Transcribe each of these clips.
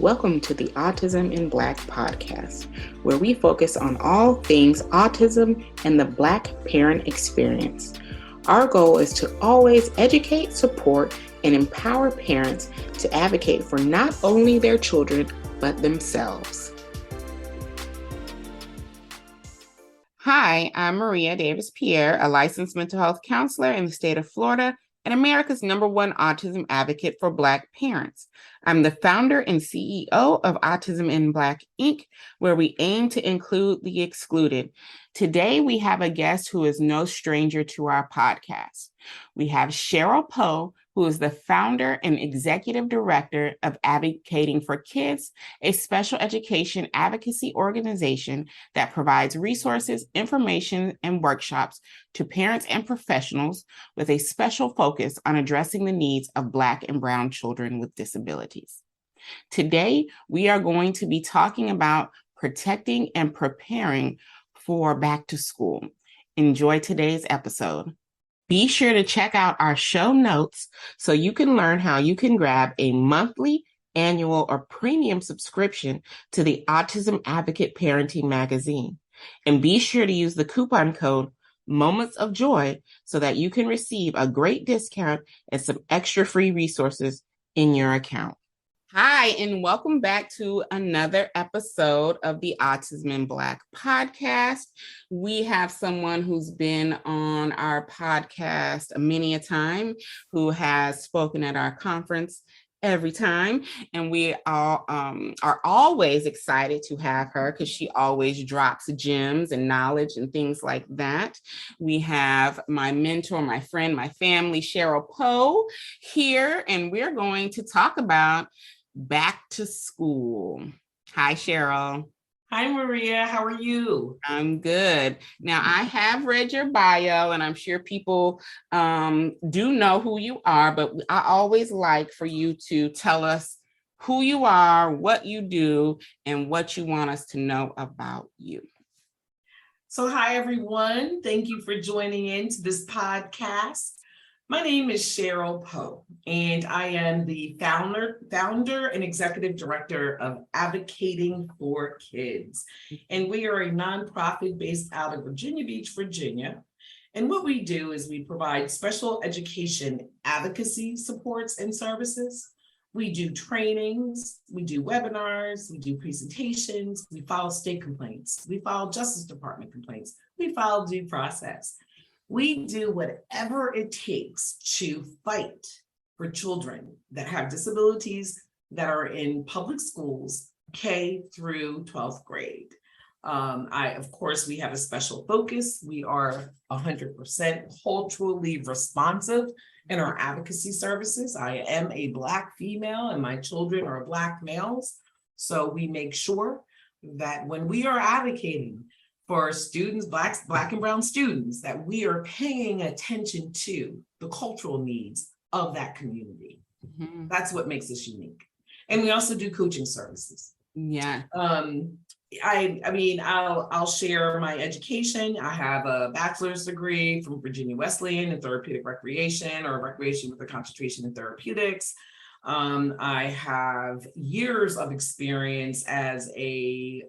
Welcome to the Autism in Black podcast, where we focus on all things autism and the Black parent experience. Our goal is to always educate, support, and empower parents to advocate for not only their children, but themselves. Hi, I'm Maria Davis-Pierre, a licensed mental health counselor in the state of Florida and America's #1 autism advocate for Black parents. I'm the founder and CEO of Autism in Black, Inc., where we aim to include the excluded. Today, we have a guest who is no stranger to our podcast. We have Cheryl Poe, who is the founder and executive director of Advocating for Kids, a special education advocacy organization that provides resources, information, and workshops to parents and professionals with a special focus on addressing the needs of Black and Brown children with disabilities. Today, we are going to be talking about protecting and preparing for back to school. Enjoy today's episode. Be sure to check out our show notes so you can learn how you can grab a monthly, annual, or premium subscription to the Autism Advocate Parenting Magazine. And be sure to use the coupon code Moments of Joy so that you can receive a great discount and some extra free resources in your account. Hi, and welcome back to another episode of the Autism in Black podcast. We have someone who's been on our podcast many a time, who has spoken at our conference every time, and we all are always excited to have her because she always drops gems and knowledge and things like that. We have my mentor, my friend, my family, Cheryl Poe here, and we're going to talk about back to school. Hi, Cheryl. Hi, Maria. How are you? I'm good. Now, I have read your bio, and I'm sure people do know who you are, but I always like for you to tell us who you are, what you do, and what you want us to know about you. So, hi, everyone. Thank you for joining in to this podcast. My name is Cheryl Poe, and I am the founder and executive director of Advocating for Kids. And we are a nonprofit based out of Virginia Beach, Virginia. And what we do is we provide special education advocacy supports and services. We do trainings, we do webinars, we do presentations, we file state complaints, we file Justice Department complaints, we file due process. We do whatever it takes to fight for children that have disabilities that are in public schools, K through 12th grade. Of course, we have a special focus. We are 100% culturally responsive in our advocacy services. I am a Black female and my children are Black males. So we make sure that when we are advocating for students, Black and Brown students, that we are paying attention to the cultural needs of that community. Mm-hmm. That's what makes us unique. And we also do coaching services. Yeah. I'll share my education. I have a bachelor's degree from Virginia Wesleyan in therapeutic recreation, or recreation with a concentration in therapeutics. I have years of experience as a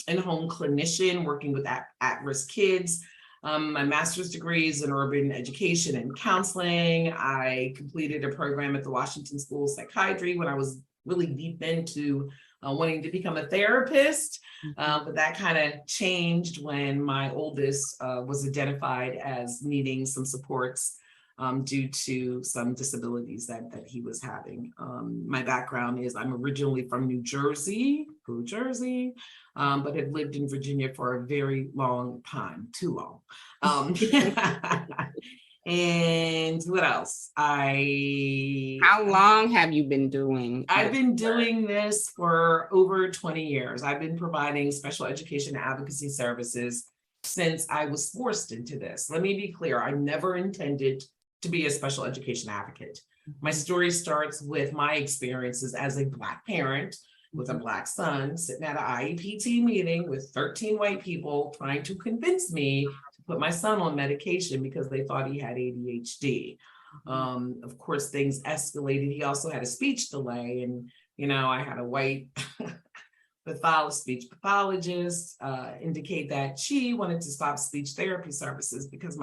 in-home clinician working with at-risk kids. My master's degree is in urban education and counseling. I completed a program at the Washington School of Psychiatry when I was really deep into wanting to become a therapist, but that kind of changed when my oldest was identified as needing some supports due to some disabilities that he was having. My background is I'm originally from New Jersey, but have lived in Virginia for a very long time, too long. And what else? How long have you been doing? I've been doing this for over 20 years. I've been providing special education advocacy services since I was forced into this. Let me be clear, I never intended to be a special education advocate. My story starts with my experiences as a Black parent with a Black son sitting at an IEPT meeting with 13 white people trying to convince me to put my son on medication because they thought he had ADHD. Of course, things escalated. He also had a speech delay, and I had a white speech pathologist indicate that she wanted to stop speech therapy services because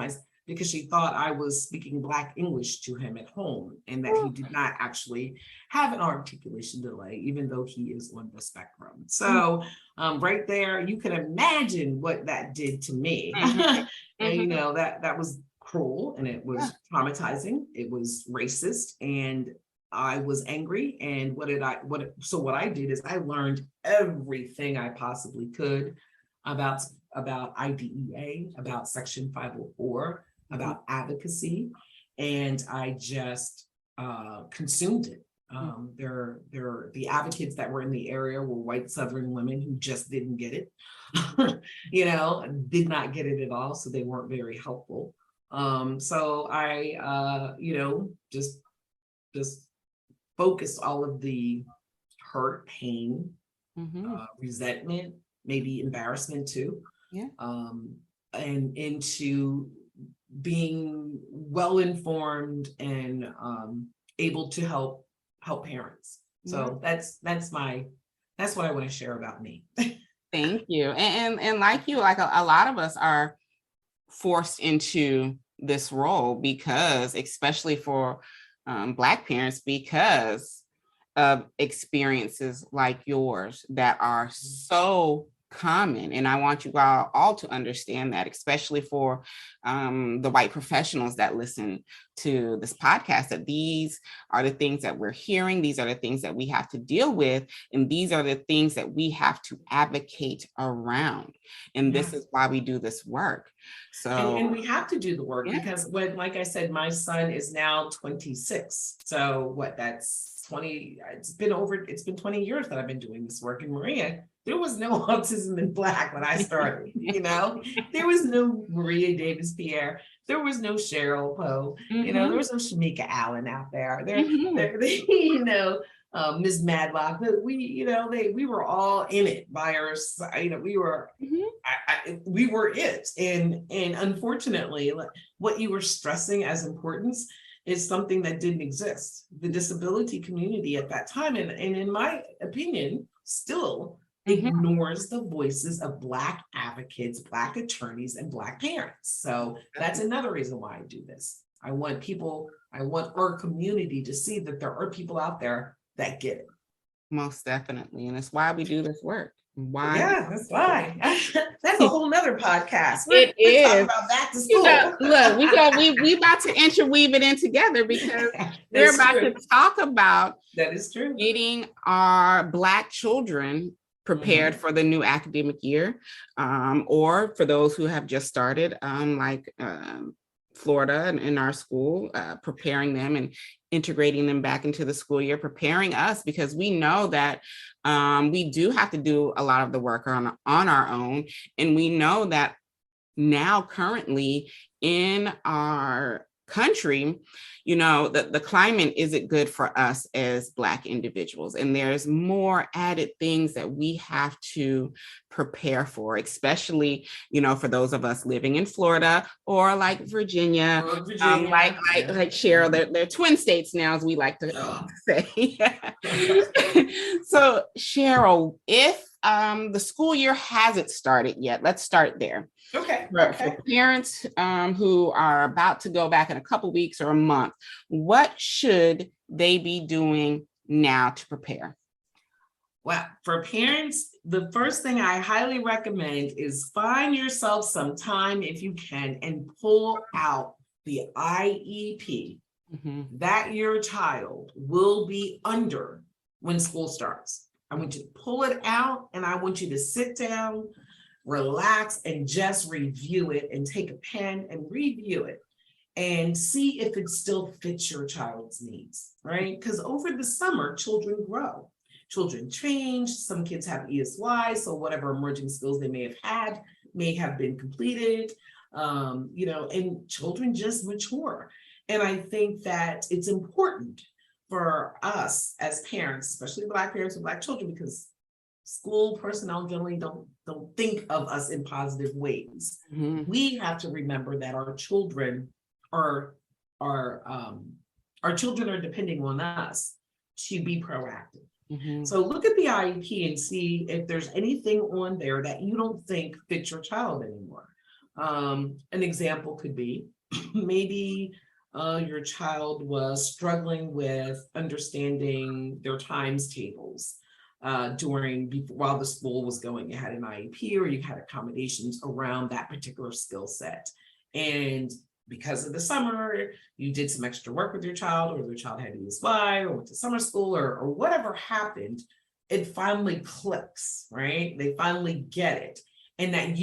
she thought I was speaking Black English to him at home, and that he did not actually have an articulation delay, even though he is on the spectrum. So right there, you can imagine what that did to me. And that was cruel, and it was traumatizing. It was racist, and I was angry. And what I did is I learned everything I possibly could about IDEA, about Section 504, about advocacy, and I just consumed it. The advocates that were in the area were white Southern women who just didn't get it, did not get it at all, so they weren't very helpful. So I, just focused all of the hurt, pain, resentment, maybe embarrassment too, and into being well informed and able to help parents. So that's what I want to share about me. Thank you. And like you, like a lot of us are forced into this role because, especially for Black parents, because of experiences like yours that are so common. And I want you all to understand that, especially for the white professionals that listen to this podcast, that these are the things that we're hearing. These are the things that we have to deal with. And these are the things that we have to advocate around. And this is why we do this work. So, and we have to do the work because like I said, my son is now 26. So that's 20, it's been 20 years that I've been doing this work. In Maria, there was no autism in Black when I started, there was no Maria Davis Pierre, there was no Cheryl Poe, there was no Shamika Allen out there. Ms. Madlock, we were all in it by our side, we were we were it. And unfortunately, what you were stressing as importance is something that didn't exist. The disability community at that time, and in my opinion, still ignores the voices of Black advocates, Black attorneys, and Black parents. So that's another reason why I do this. I want our community to see that there are people out there that get it. Most definitely. And it's why we do this work. That's why. That's a whole nother podcast. We're talking about back to school. Look, we about to interweave it in together because we're about to talk about that is true. Getting our Black children prepared for the new academic year, or for those who have just started, like Florida and in our school, preparing them and integrating them back into the school year, preparing us, because we know that we do have to do a lot of the work on our own. And we know that now currently in our country, the climate isn't good for us as Black individuals. And there's more added things that we have to prepare for, especially, for those of us living in Florida or like Virginia, like Cheryl, they're twin states now, as we like to say. So Cheryl, if the school year hasn't started yet, let's start there. Okay. For parents who are about to go back in a couple weeks or a month, what should they be doing now to prepare? Well, for parents, the first thing I highly recommend is find yourself some time, if you can, and pull out the IEP that your child will be under when school starts. I want you to pull it out, and I want you to sit down, relax, and just review it, and take a pen and review it and see if it still fits your child's needs, right? Because over the summer, children grow, children change. Some kids have ESY, so whatever emerging skills they may have had may have been completed, and children just mature. And I think that it's important for us as parents, especially Black parents with Black children, because school personnel generally don't think of us in positive ways. We have to remember that our children are depending on us to be proactive. Mhm. So look at the IEP and see if there's anything on there that you don't think fits your child anymore. An example could be maybe your child was struggling with understanding their times tables while the school was going. You had an IEP or you had accommodations around that particular skill set. And because of the summer, you did some extra work with your child, or their child had ESY or went to summer school, or whatever happened, it finally clicks, right? They finally get it. And that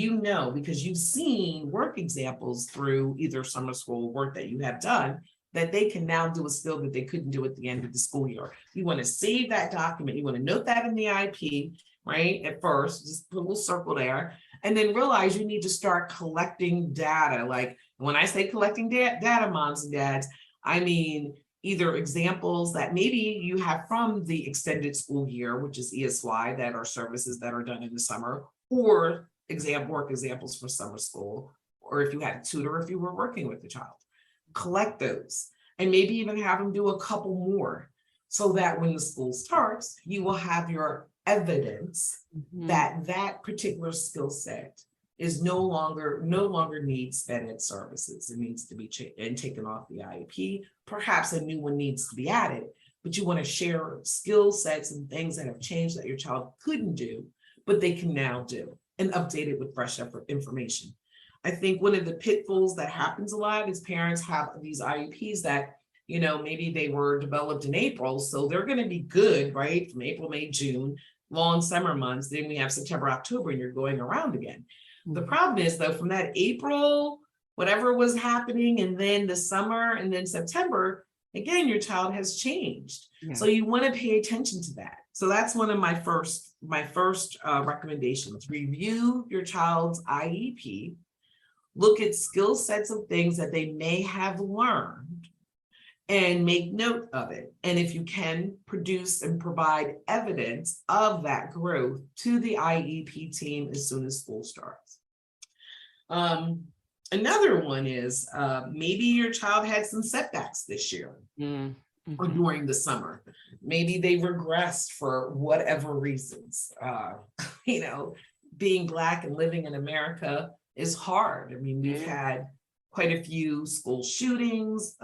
because you've seen work examples through either summer school work that you have done, that they can now do a skill that they couldn't do at the end of the school year. You want to save that document. You want to note that in the IP, right? At first, just put a little circle there, and then realize you need to start collecting data. Like when I say collecting data, moms and dads, I mean either examples that maybe you have from the extended school year, which is ESY, that are services that are done in the summer, or work examples for summer school, or if you had a tutor, if you were working with the child. Collect those and maybe even have them do a couple more, so that when the school starts, you will have your evidence that that particular skill set is no longer needs sped ed services. It needs to be taken off the IEP. Perhaps a new one needs to be added, but you want to share skill sets and things that have changed that your child couldn't do, but they can now do, and update it with fresh information. I think one of the pitfalls that happens a lot is parents have these IEPs that, maybe they were developed in April, so they're going to be good, right? From April, May, June, long summer months. Then we have September, October, and you're going around again. The problem is, though, from that April, whatever was happening, and then the summer, and then September, again, your child has changed. Yeah. So you want to pay attention to that. So that's one of my first recommendations. Review your child's IEP. Look at skill sets of things that they may have learned and make note of it. And if you can, produce and provide evidence of that growth to the IEP team as soon as school starts. Another one is maybe your child had some setbacks this year or during the summer. Maybe they regressed for whatever reasons. Being Black and living in America is hard. I mean, we've had quite a few school shootings,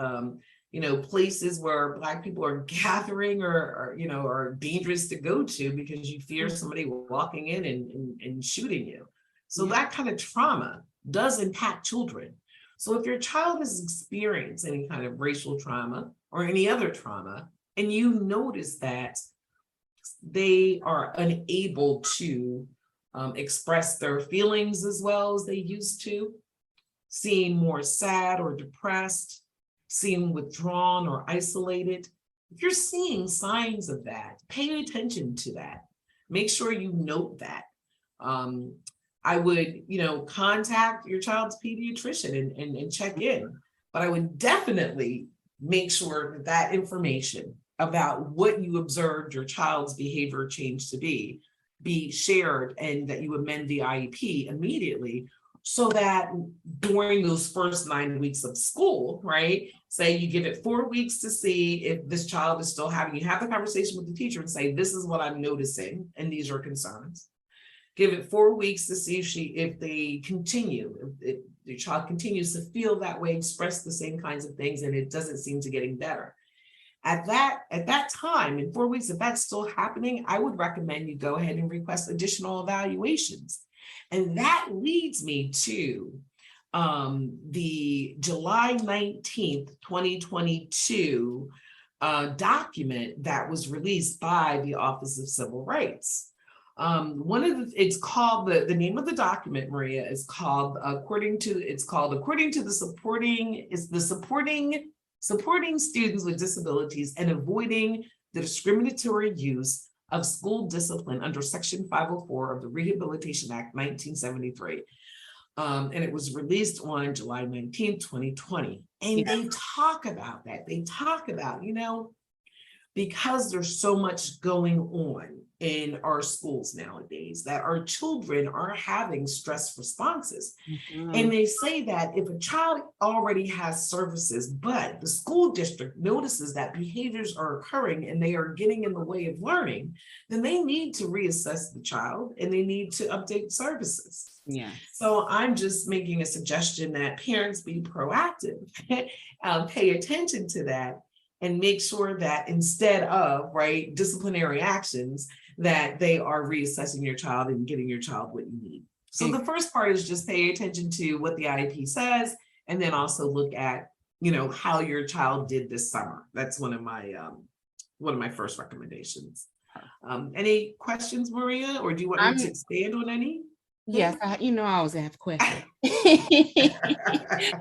places where Black people are gathering or are dangerous to go to because you fear somebody walking in and shooting you. So that kind of trauma does impact children. So if your child has experienced any kind of racial trauma or any other trauma, and you notice that they are unable to express their feelings as well as they used to, seem more sad or depressed, seem withdrawn or isolated. If you're seeing signs of that, pay attention to that. Make sure you note that. I would, contact your child's pediatrician and check in, but I would definitely make sure that information about what you observed your child's behavior change to be shared, and that you amend the IEP immediately, so that during those first 9 weeks of school, right, say you give it 4 weeks to see if this child is still you have the conversation with the teacher and say, this is what I'm noticing, and these are concerns. Give it 4 weeks to see if your child continues to feel that way, express the same kinds of things, and it doesn't seem to getting better. At that time, in 4 weeks, if that's still happening, I would recommend you go ahead and request additional evaluations. And that leads me to the July 19th, 2022 document that was released by the Office of Civil Rights. It's called, the name of the document, Maria, is called according to supporting students with disabilities and avoiding the discriminatory use of school discipline under Section 504 of the Rehabilitation Act 1973. And it was released on July 19th, 2020. And they talk about that. They talk about, because there's so much going on in our schools nowadays, that our children are having stress responses. And they say that if a child already has services, but the school district notices that behaviors are occurring and they are getting in the way of learning, then they need to reassess the child and they need to update services. Yeah. So I'm just making a suggestion that parents be proactive, pay attention to that, and make sure that instead of disciplinary actions, that they are reassessing your child and getting your child what you need. So the first part is just pay attention to what the IEP says, and then also look at, how your child did this summer. That's one of my first recommendations. Any questions, Maria, or do you want me to expand on any? Yes, I always have questions.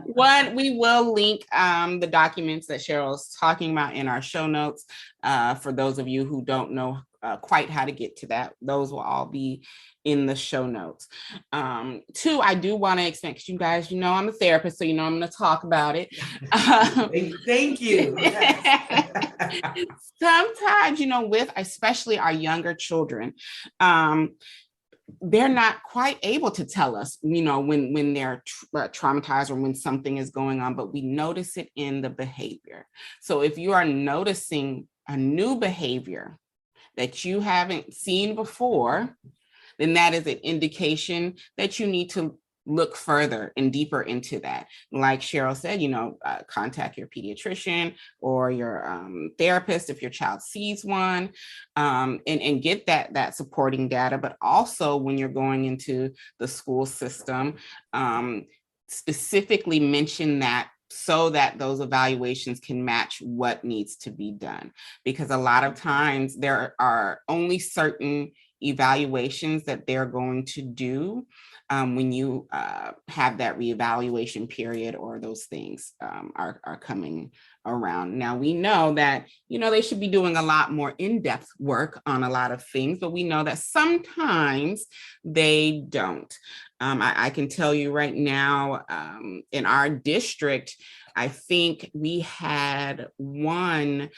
One, we will link the documents that Cheryl's talking about in our show notes. For those of you who don't know quite how to get to that, those will all be in the show notes. Two, I do want to expand, because you guys, I'm a therapist, so I'm going to talk about it. Thank you. Sometimes, with especially our younger children, they're not quite able to tell us, when they're traumatized or when something is going on, but we notice it in the behavior. So if you are noticing a new behavior that you haven't seen before, then that is an indication that you need to look further and deeper into that. Like Cheryl said, contact your pediatrician or your therapist if your child sees one, and get that supporting data. But also when you're going into the school system, specifically mention that, so that those evaluations can match what needs to be done. Because a lot of times there are only certain evaluations that they're going to do when you have that reevaluation period, or those things are coming around. Now, we know that, they should be doing a lot more in-depth work on a lot of things, but we know that sometimes they don't. I can tell you right now, in our district, I think we had one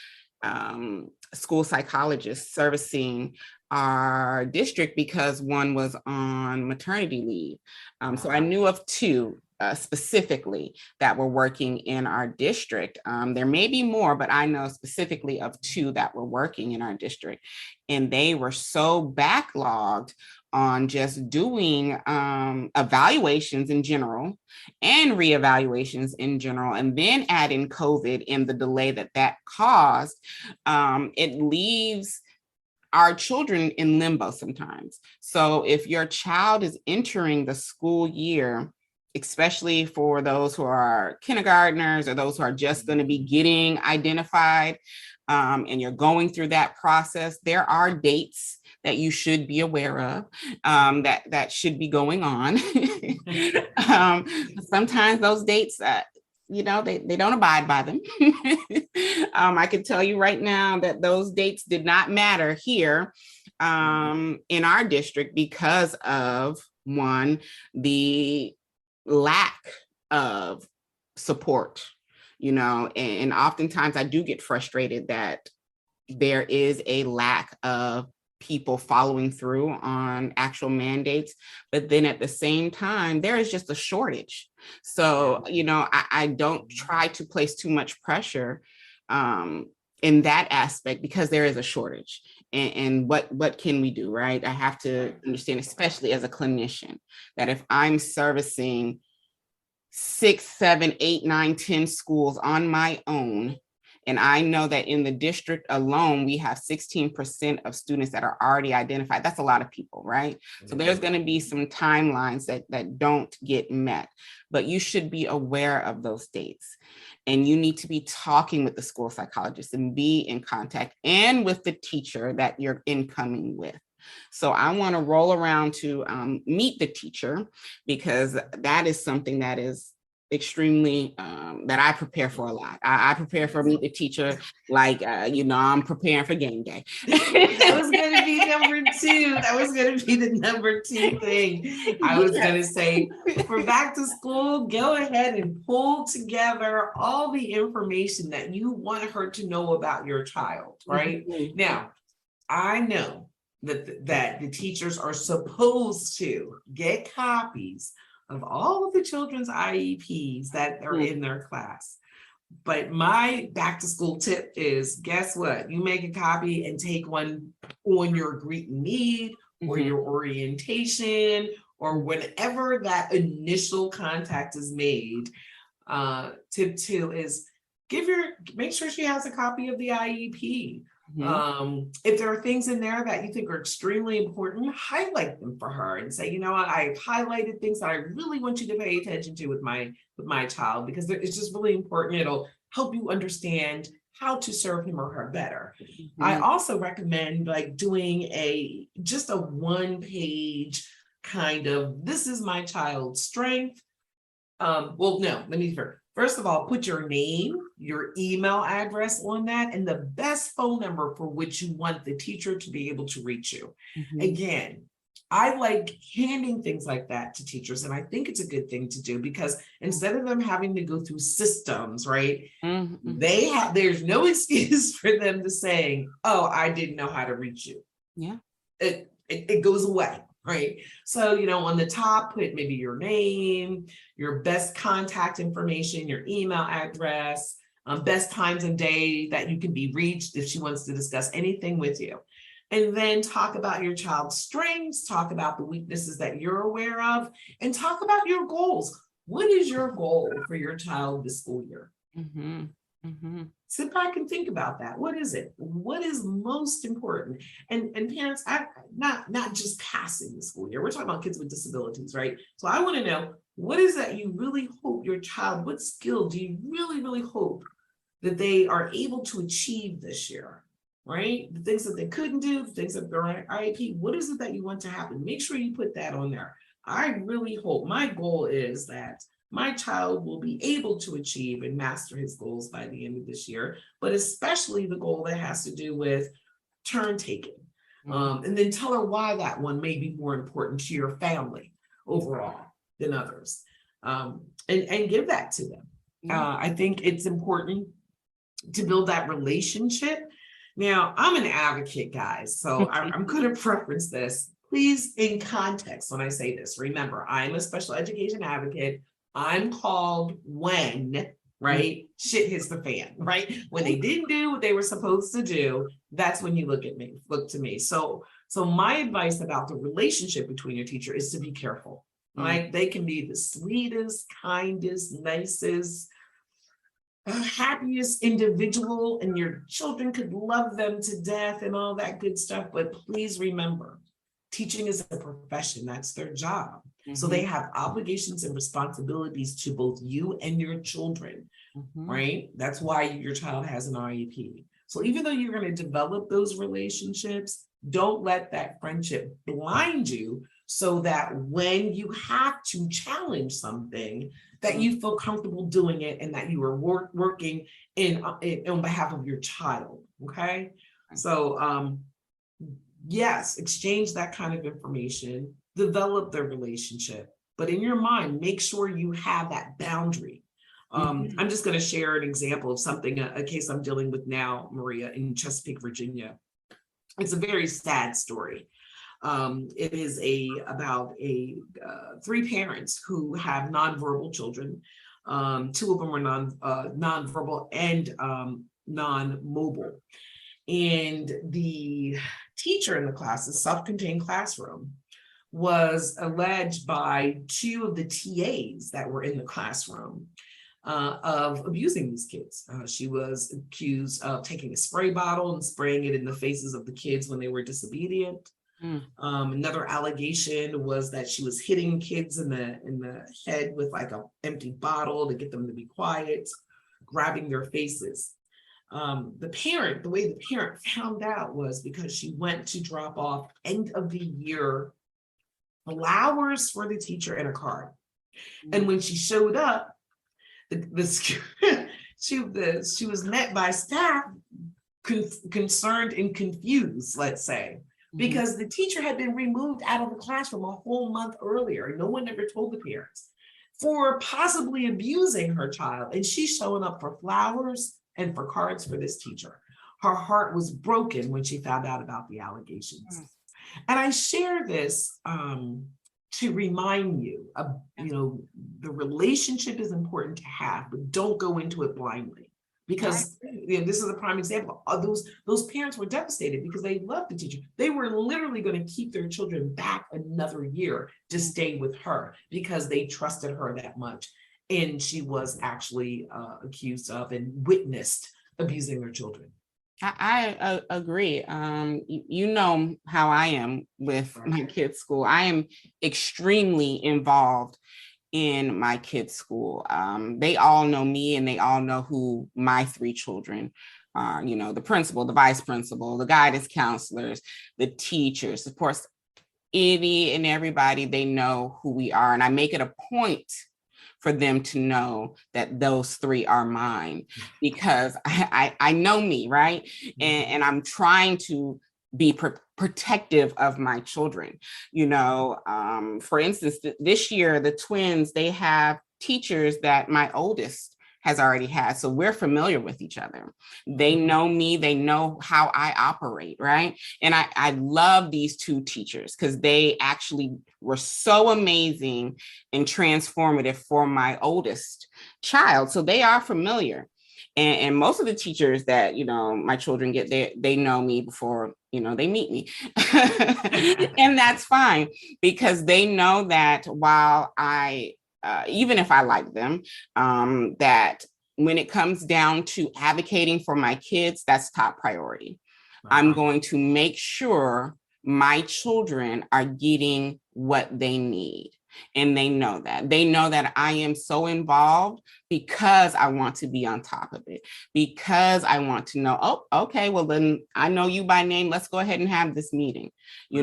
school psychologist servicing our district because one was on maternity leave. So I knew of two specifically that were working in our district. There may be more, but I know specifically of two that were working in our district. And they were so backlogged on just doing evaluations in general and reevaluations in general, and then add in COVID and the delay that caused, it leaves our children in limbo sometimes. So if your child is entering the school year, especially for those who are kindergartners or those who are just going to be getting identified, and you're going through that process, there are dates that you should be aware of, that should be going on. Sometimes those dates, they don't abide by them. I can tell you right now that those dates did not matter here in our district because of, one, the lack of support, and oftentimes I do get frustrated that there is a lack of people following through on actual mandates, but then at the same time, there is just a shortage. So, I don't try to place too much pressure in that aspect, because there is a shortage. And what can we do, right? I have to understand, especially as a clinician, that if I'm servicing 6, 7, 8, 9, 10 schools on my own, and I know that in the district alone, we have 16% of students that are already identified. That's a lot of people, right? So there's going to be some timelines that don't get met, but you should be aware of those dates. And you need to be talking with the school psychologist and be in contact, and with the teacher that you're incoming with. So I want to roll around to meet the teacher, because that is something that is extremely that I prepare for a lot. I prepare for meet the teacher like I'm preparing for game day. That was going to be number two. That was going to be the number two thing. I was going to say, for back to school, go ahead and pull together all the information that you want her to know about your child, right? Now, I know that the teachers are supposed to get copies of all of the children's IEPs that are in their class. But my back to school tip is, guess what? You make a copy and take one on your greet and meet or your orientation or whenever that initial contact is made. Tip 2 is make sure she has a copy of the IEP. If there are things in there that you think are extremely important, highlight them for her and say, you know what, I've highlighted things that I really want you to pay attention to with my child, because it's just really important. It'll help you understand how to serve him or her better. I also recommend like doing just a 1-page kind of, this is my child's strength. Well, no, let me first of all, put your name, your email address on that, and the best phone number for which you want the teacher to be able to reach you. Again, I like handing things like that to teachers, and I think it's a good thing to do, because instead of them having to go through systems, right? There's no excuse for them to saying, oh, I didn't know how to reach you. Yeah. It goes away. Right. So, on the top, put maybe your name, your best contact information, your email address, best times of day that you can be reached if she wants to discuss anything with you. And then talk about your child's strengths, talk about the weaknesses that you're aware of, and talk about your goals. What is your goal for your child this school year? Sit back and think about that. What is it? What is most important? And parents, not just passing the school year. We're talking about kids with disabilities, right? So I want to know, what is that you really hope your child, what skill do you really, really hope that they are able to achieve this year, right? The things that they couldn't do, the things that they're IEP, what is it that you want to happen? Make sure you put that on there. I really hope, my goal is that my child will be able to achieve and master his goals by the end of this year, but especially the goal that has to do with turn taking. And then tell her why that one may be more important to your family overall than others. And give that to them. I think it's important to build that relationship. Now, I'm an advocate, guys, so I'm going to preference this. Please, in context, when I say this, remember, I'm a special education advocate. I'm called when, right, shit hits the fan, right? When they didn't do what they were supposed to do, that's when you look to me. So my advice about the relationship between your teacher is to be careful, right? They can be the sweetest, kindest, nicest, happiest individual, and your children could love them to death and all that good stuff. But please remember, teaching is a profession. That's their job. So they have obligations and responsibilities to both you and your children, right? That's why your child has an IEP. So even though you're going to develop those relationships, don't let that friendship blind you, so that when you have to challenge something, that you feel comfortable doing it and that you are working on behalf of your child, okay? So yes, exchange that kind of information, develop the relationship, but in your mind, make sure you have that boundary. I'm just going to share an example of something, a case I'm dealing with now, Maria, in Chesapeake, Virginia. It's a very sad story. It is about 3 parents who have nonverbal children. 2 of them are nonverbal and non-mobile. And the teacher in the class, the self-contained classroom, was alleged by 2 of the TAs that were in the classroom of abusing these kids. She was accused of taking a spray bottle and spraying it in the faces of the kids when they were disobedient. Another allegation was that she was hitting kids in the head with like an empty bottle to get them to be quiet, grabbing their faces. The way the parent found out was because she went to drop off end of the year flowers for the teacher and a card. And when she showed up, she was met by staff concerned and confused, let's say, because the teacher had been removed out of the classroom a whole month earlier. No one ever told the parents for possibly abusing her child. And she's showing up for flowers and for cards for this teacher. Her heart was broken when she found out about the allegations. And I share this to remind you of, the relationship is important to have, but don't go into it blindly. Because this is a prime example. Those parents were devastated because they loved the teacher. They were literally going to keep their children back another year to stay with her because they trusted her that much. And she was actually accused of and witnessed abusing their children. I agree. You know how I am with my kids' school. I am extremely involved in my kids' school. They all know me and they all know who my three children are, the principal, the vice principal, the guidance counselors, the teachers, of course, any and everybody, they know who we are. And I make it a point for them to know that those three are mine because I know me, right? And I'm trying to be protective of my children. For instance, this year, the twins, they have teachers that my oldest has already had. So we're familiar with each other. They know me, they know how I operate, right? And I love these two teachers because they actually were so amazing and transformative for my oldest child. So they are familiar. And most of the teachers that, my children get, they know me before, they meet me. And that's fine because they know that while even if I like them, that when it comes down to advocating for my kids, that's top priority. I'm going to make sure my children are getting what they need. And they know that. They know that I am so involved because I want to be on top of it, because I want to know, oh, okay, well, then I know you by name. Let's go ahead and have this meeting. They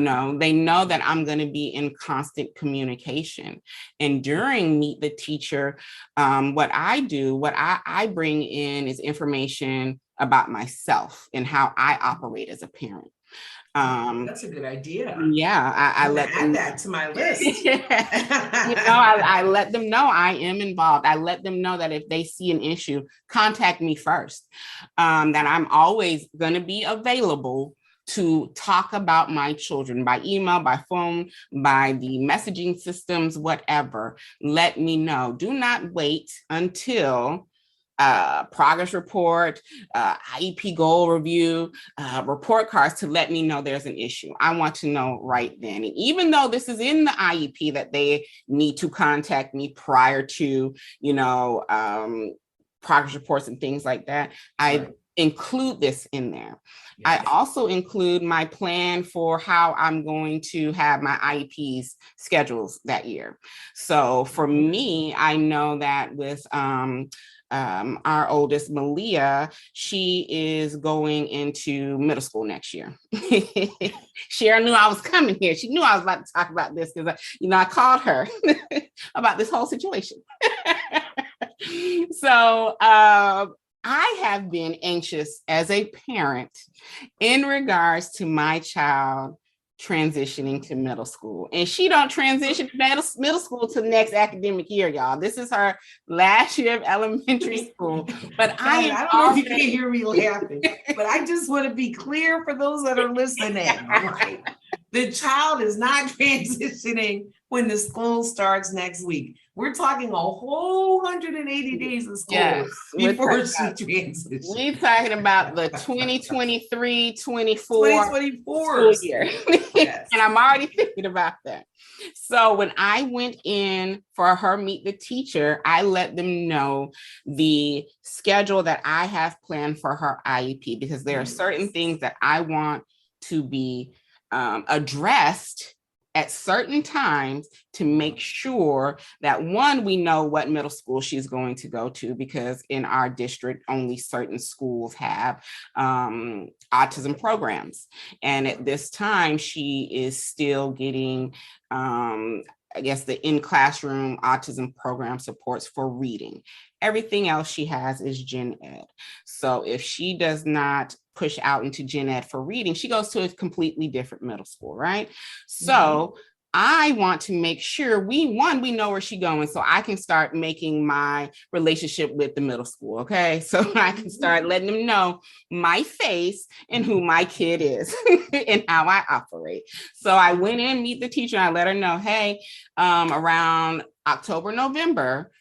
know that I'm going to be in constant communication. And during Meet the Teacher, what I bring in is information about myself and how I operate as a parent. That's a good idea. Yeah, I let add that to my list. I let them know I am involved. I let them know that if they see an issue, contact me first. That I'm always going to be available to talk about my children by email, by phone, by the messaging systems, whatever. Let me know. Do not wait until progress report, IEP goal review, report cards to let me know there's an issue. I want to know right then. And even though this is in the IEP that they need to contact me prior to, progress reports and things like that, I include this in there. Yes. I also include my plan for how I'm going to have my IEPs schedules that year. So for me, I know that with our oldest, Malia, she is going into middle school next year. Cheryl knew I was coming here. She knew I was about to talk about this because, I called her about this whole situation. So I have been anxious as a parent in regards to my child transitioning to middle school, and she don't transition to middle school to the next academic year, y'all. This is her last year of elementary school. But I don't know if you can hear me laughing, but I just want to be clear for those that are listening. Right? The child is not transitioning when the school starts next week. We're talking a whole 180 days of school before she transitions. We're talking about the 2023-24 school year. Yes. And I'm already thinking about that. So when I went in for her Meet the Teacher, I let them know the schedule that I have planned for her IEP, because there are certain things that I want to be addressed at certain times to make sure that, one, we know what middle school she's going to go to, because in our district, only certain schools have autism programs. And at this time, she is still getting, the in-classroom autism program supports for reading. Everything else she has is gen ed. So if she does not push out into gen ed for reading, she goes to a completely different middle school, right? So I want to make sure we know where she's going, so I can start making my relationship with the middle school. Okay. So I can start letting them know my face and who my kid is and how I operate. So I went in, meet the teacher, and I let her know, hey, around October, November,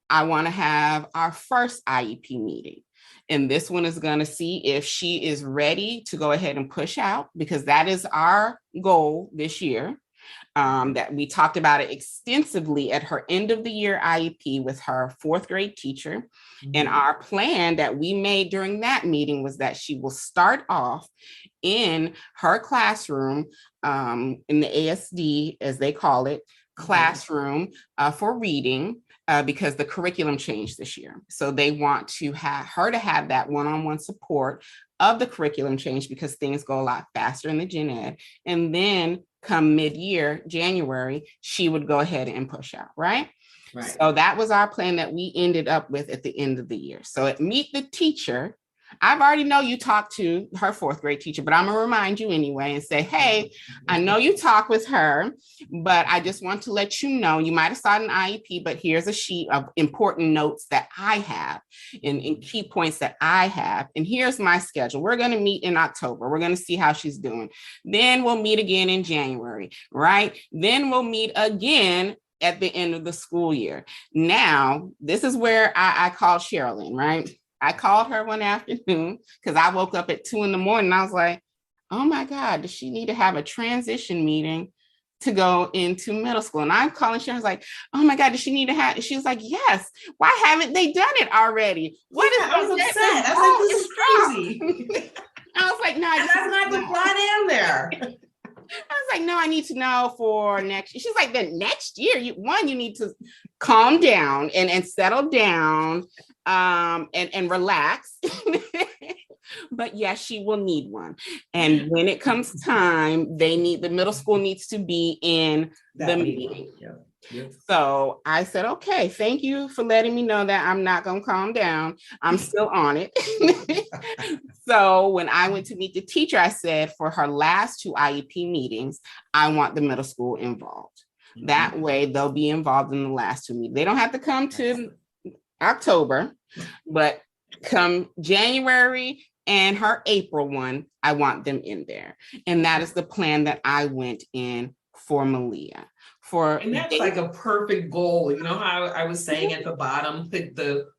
I want to have our first IEP meeting. And this one is going to see if she is ready to go ahead and push out, because that is our goal this year. That we talked about it extensively at her end of the year IEP with her fourth grade teacher. Mm-hmm. And our plan that we made during that meeting was that she will start off in her classroom, in the ASD, as they call it, classroom for reading. Because the curriculum changed this year. So they want to have her to have that one-on-one support of the curriculum change, because things go a lot faster in the gen ed. And then come mid-year, January, she would go ahead and push out, right? Right. So that was our plan that we ended up with at the end of the year. So at Meet the Teacher, I've already know you talked to her fourth grade teacher, but I'm going to remind you anyway and say, hey, I know you talked with her, but I just want to let you know, you might have saw an IEP, but here's a sheet of important notes that I have and key points that I have. And here's my schedule. We're going to meet in October. We're going to see how she's doing. Then we'll meet again in January, right? Then we'll meet again at the end of the school year. Now, this is where I called Cheryl in, right? I called her one afternoon because I woke up at 2 a.m. and I was like, oh my God, does she need to have a transition meeting to go into middle school? And I'm calling Cheryl, I was like, oh my God, does she need to have? She was like, yes. Why haven't they done it already? What is I was upset. I was like, this is crazy. I was like, no, I just not to fly down there. I was like, no, I need to know for next year. She's like, the next year, you need to calm down and settle down and relax. But yes, she will need one. And when it comes time, the middle school needs to be in the meeting. Yeah. Yep. So I said, okay, thank you for letting me know that I'm not going to calm down. I'm still on it. So when I went to meet the teacher, I said for her last 2 IEP meetings, I want the middle school involved. Mm-hmm. That way they'll be involved in the last 2 meetings. They don't have to come to October, but come January and her April one, I want them in there. And that is the plan that I went in for Malia. And that's like a perfect goal. You know how I was saying at the bottom, pick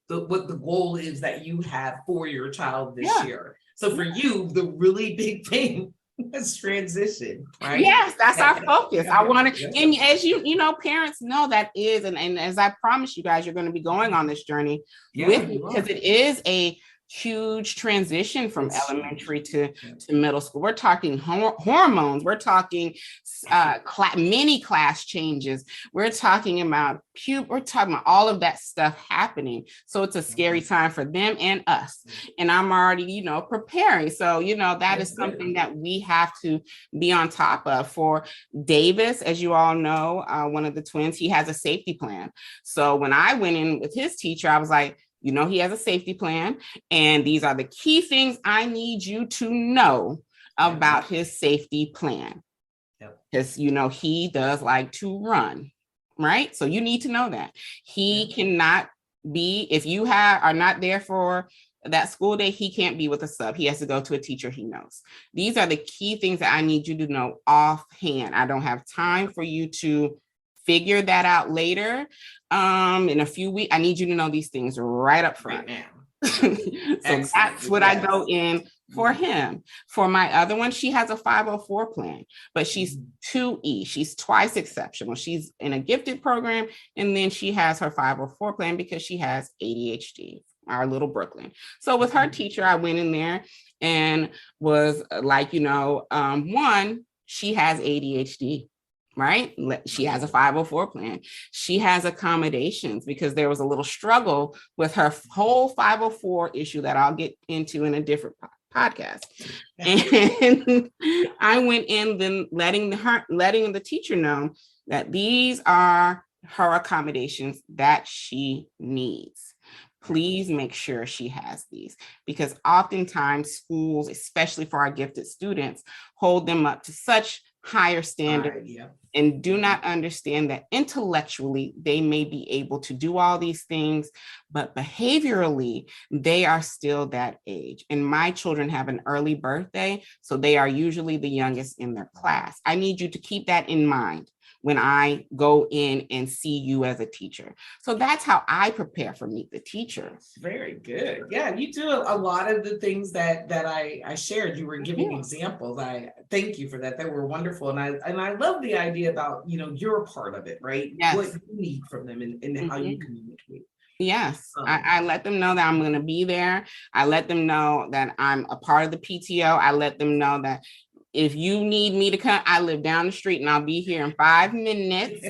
what the goal is that you have for your child this year. So for you, the really big thing is transition, right? Yes, that's our focus. I want to, and as you know, parents know that is, and as I promise you guys, you're going to be going on this journey with me, because it is a huge transition from elementary to middle school. We're talking hormones. We're talking mini class changes. We're talking about we're talking about all of that stuff happening. So it's a scary time for them and us. And I'm already, preparing. So, that is something that we have to be on top of. For Davis, as you all know, one of the twins, he has a safety plan. So when I went in with his teacher, I was like, he has a safety plan, and these are the key things I need you to know about his safety plan. Because, he does like to run, right? So you need to know that. He cannot be, if you are not there for that school day, he can't be with a sub. He has to go to a teacher he knows. These are the key things that I need you to know offhand. I don't have time for you to figure that out later. In a few weeks, I need you to know these things right up front. Right now. So that's what I go in for him. For my other one, she has a 504 plan, but she's 2E. She's twice exceptional. She's in a gifted program, and then she has her 504 plan because she has ADHD, our little Brooklyn. So with her teacher, I went in there and was like, one, she has ADHD. Right? She has a 504 plan. She has accommodations because there was a little struggle with her whole 504 issue that I'll get into in a different podcast. And I went in then letting the teacher know that these are her accommodations that she needs. Please make sure she has these, because oftentimes schools, especially for our gifted students, hold them up to such higher standards Yeah. and do not understand that intellectually they may be able to do all these things, but behaviorally they are still that age. And my children have an early birthday, so they are usually the youngest in their class. I need you to keep that in mind when I go in and see you as a teacher. So that's how I prepare for Meet the Teacher. Very good. Yeah, you do a lot of the things that I shared. You were giving examples. I thank you for that. They were wonderful. And I love the idea about, you're a part of it, right? Yes. What you need from them and how you communicate. Yes, I let them know that I'm going to be there. I let them know that I'm a part of the PTO. I let them know that if you need me to come, I live down the street and I'll be here in 5 minutes.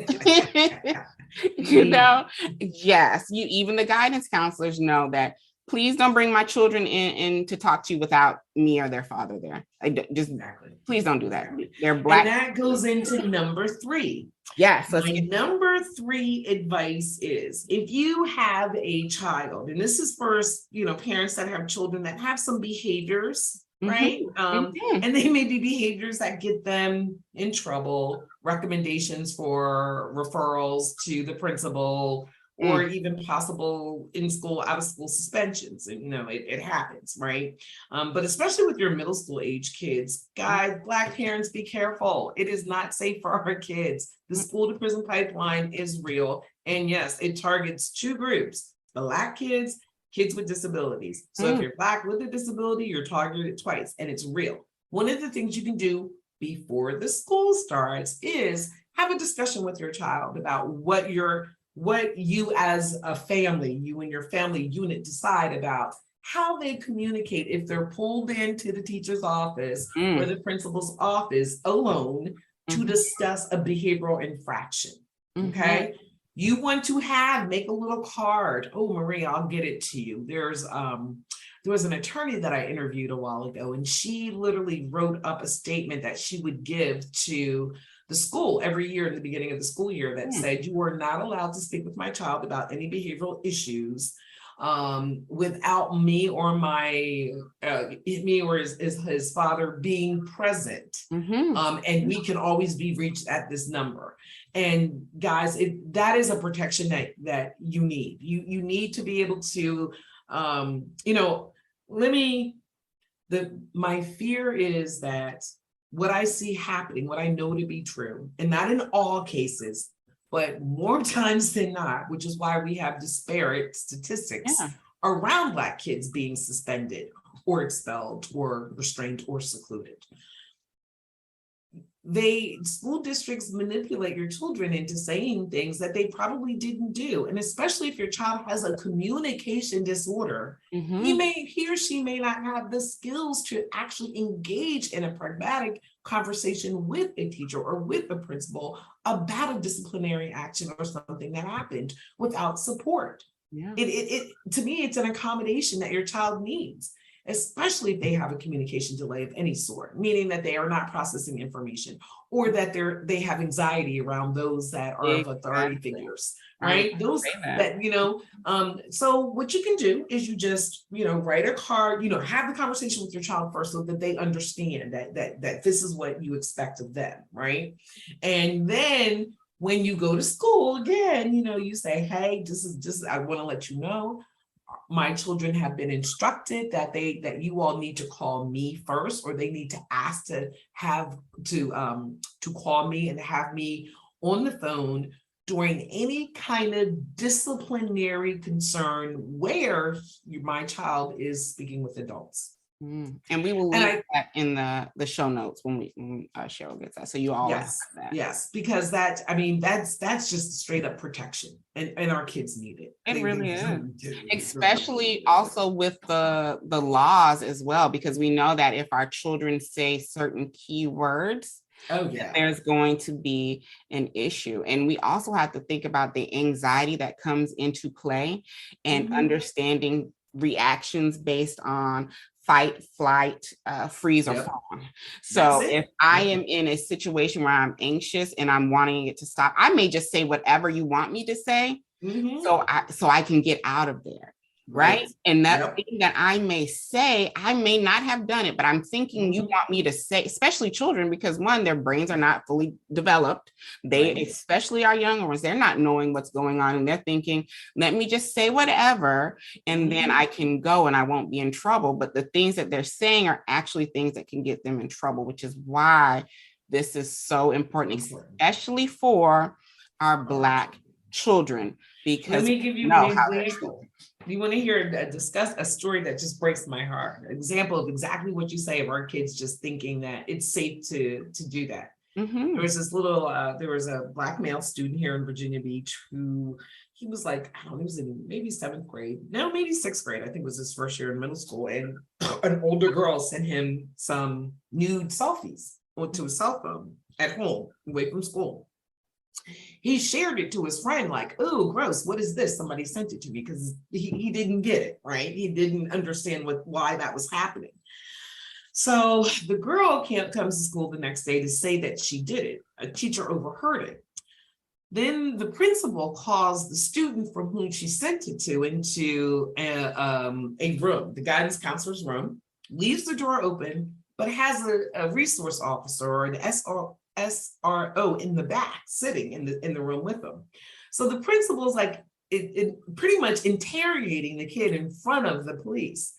Yes, even the guidance counselors know that please don't bring my children in to talk to you without me or their father there. Please don't do that. Exactly. They're Black. And that goes into number 3. Yes. My number 3 advice is if you have a child, and this is for, parents that have children that have some behaviors, right? And they may be behaviors that get them in trouble, recommendations for referrals to the principal, or even possible in school, out of school suspensions. And, it happens, right? But especially with your middle school age kids, guys, Black parents, be careful. It is not safe for our kids. The school to prison pipeline is real. And yes, it targets 2 groups, Black kids, kids with disabilities. So if you're Black with a disability, you're targeted twice, and it's real. One of the things you can do before the school starts is have a discussion with your child about what you as a family, you and your family unit decide about how they communicate if they're pulled into the teacher's office or the principal's office alone to discuss a behavioral infraction. Okay. You want to make a little card. Oh, Maria, I'll get it to you. There was an attorney that I interviewed a while ago, and she literally wrote up a statement that she would give to the school every year at the beginning of the school year that said, you are not allowed to speak with my child about any behavioral issues without me or his father being present. And we can always be reached at this number. And guys, that is a protection that you need. You need to be able to, my fear is that what I see happening, what I know to be true, and not in all cases, but more times than not, which is why we have disparate statistics around Black kids being suspended or expelled or restrained or secluded. School districts manipulate your children into saying things that they probably didn't do. And especially if your child has a communication disorder, he or she may not have the skills to actually engage in a pragmatic conversation with a teacher or with the principal about a disciplinary action or something that happened without support. To me, it's an accommodation that your child needs, especially if they have a communication delay of any sort, meaning that they are not processing information or that they have anxiety around those that are of authority figures, right? Those that, so what you can do is you just, write a card, have the conversation with your child first so that they understand that this is what you expect of them, right? And then when you go to school again, you say, hey, I want to let you know, my children have been instructed that you all need to call me first, or they need to ask to call me and have me on the phone during any kind of disciplinary concern where my child is speaking with adults. And we will link that in the show notes when Cheryl gets that. So you always have that. Yes, because that's just straight up protection, and our kids need it. It really is, especially also with the laws as well, because we know that if our children say certain keywords, there's going to be an issue. And we also have to think about the anxiety that comes into play and understanding reactions based on fight, flight, freeze, or fawn. So if I am in a situation where I'm anxious and I'm wanting it to stop, I may just say whatever you want me to say, so I can get out of there. right? And that Yep. thing that I may say, I may not have done it, but I'm thinking you want me to say, especially children, because one, their brains are not fully developed. They, especially our younger ones, they're not knowing what's going on, and they're thinking, let me just say whatever, and then I can go and I won't be in trouble. But the things that they're saying are actually things that can get them in trouble, which is why this is so important, especially for our Black children, because let me give you an example. You want to hear discuss a story that just breaks my heart? An example of exactly what you say of our kids just thinking that it's safe to do that. There was this little, there was a Black male student here in Virginia Beach who, he was like, I don't know, he was in maybe 7th grade, no, maybe 6th grade. I think it was his first year in middle school. And an older girl sent him some nude selfies onto his cell phone at home, away from school. He shared it to his friend, like, oh, gross, what is this? Somebody sent it to me, because he didn't get it, right? He didn't understand why that was happening. So the girl comes to school the next day to say that she did it. A teacher overheard it. Then the principal calls the student from whom she sent it to into a room, the guidance counselor's room, leaves the door open, but has a resource officer or an SRO in the back sitting in the room with them. So the principal's like it pretty much interrogating the kid in front of the police.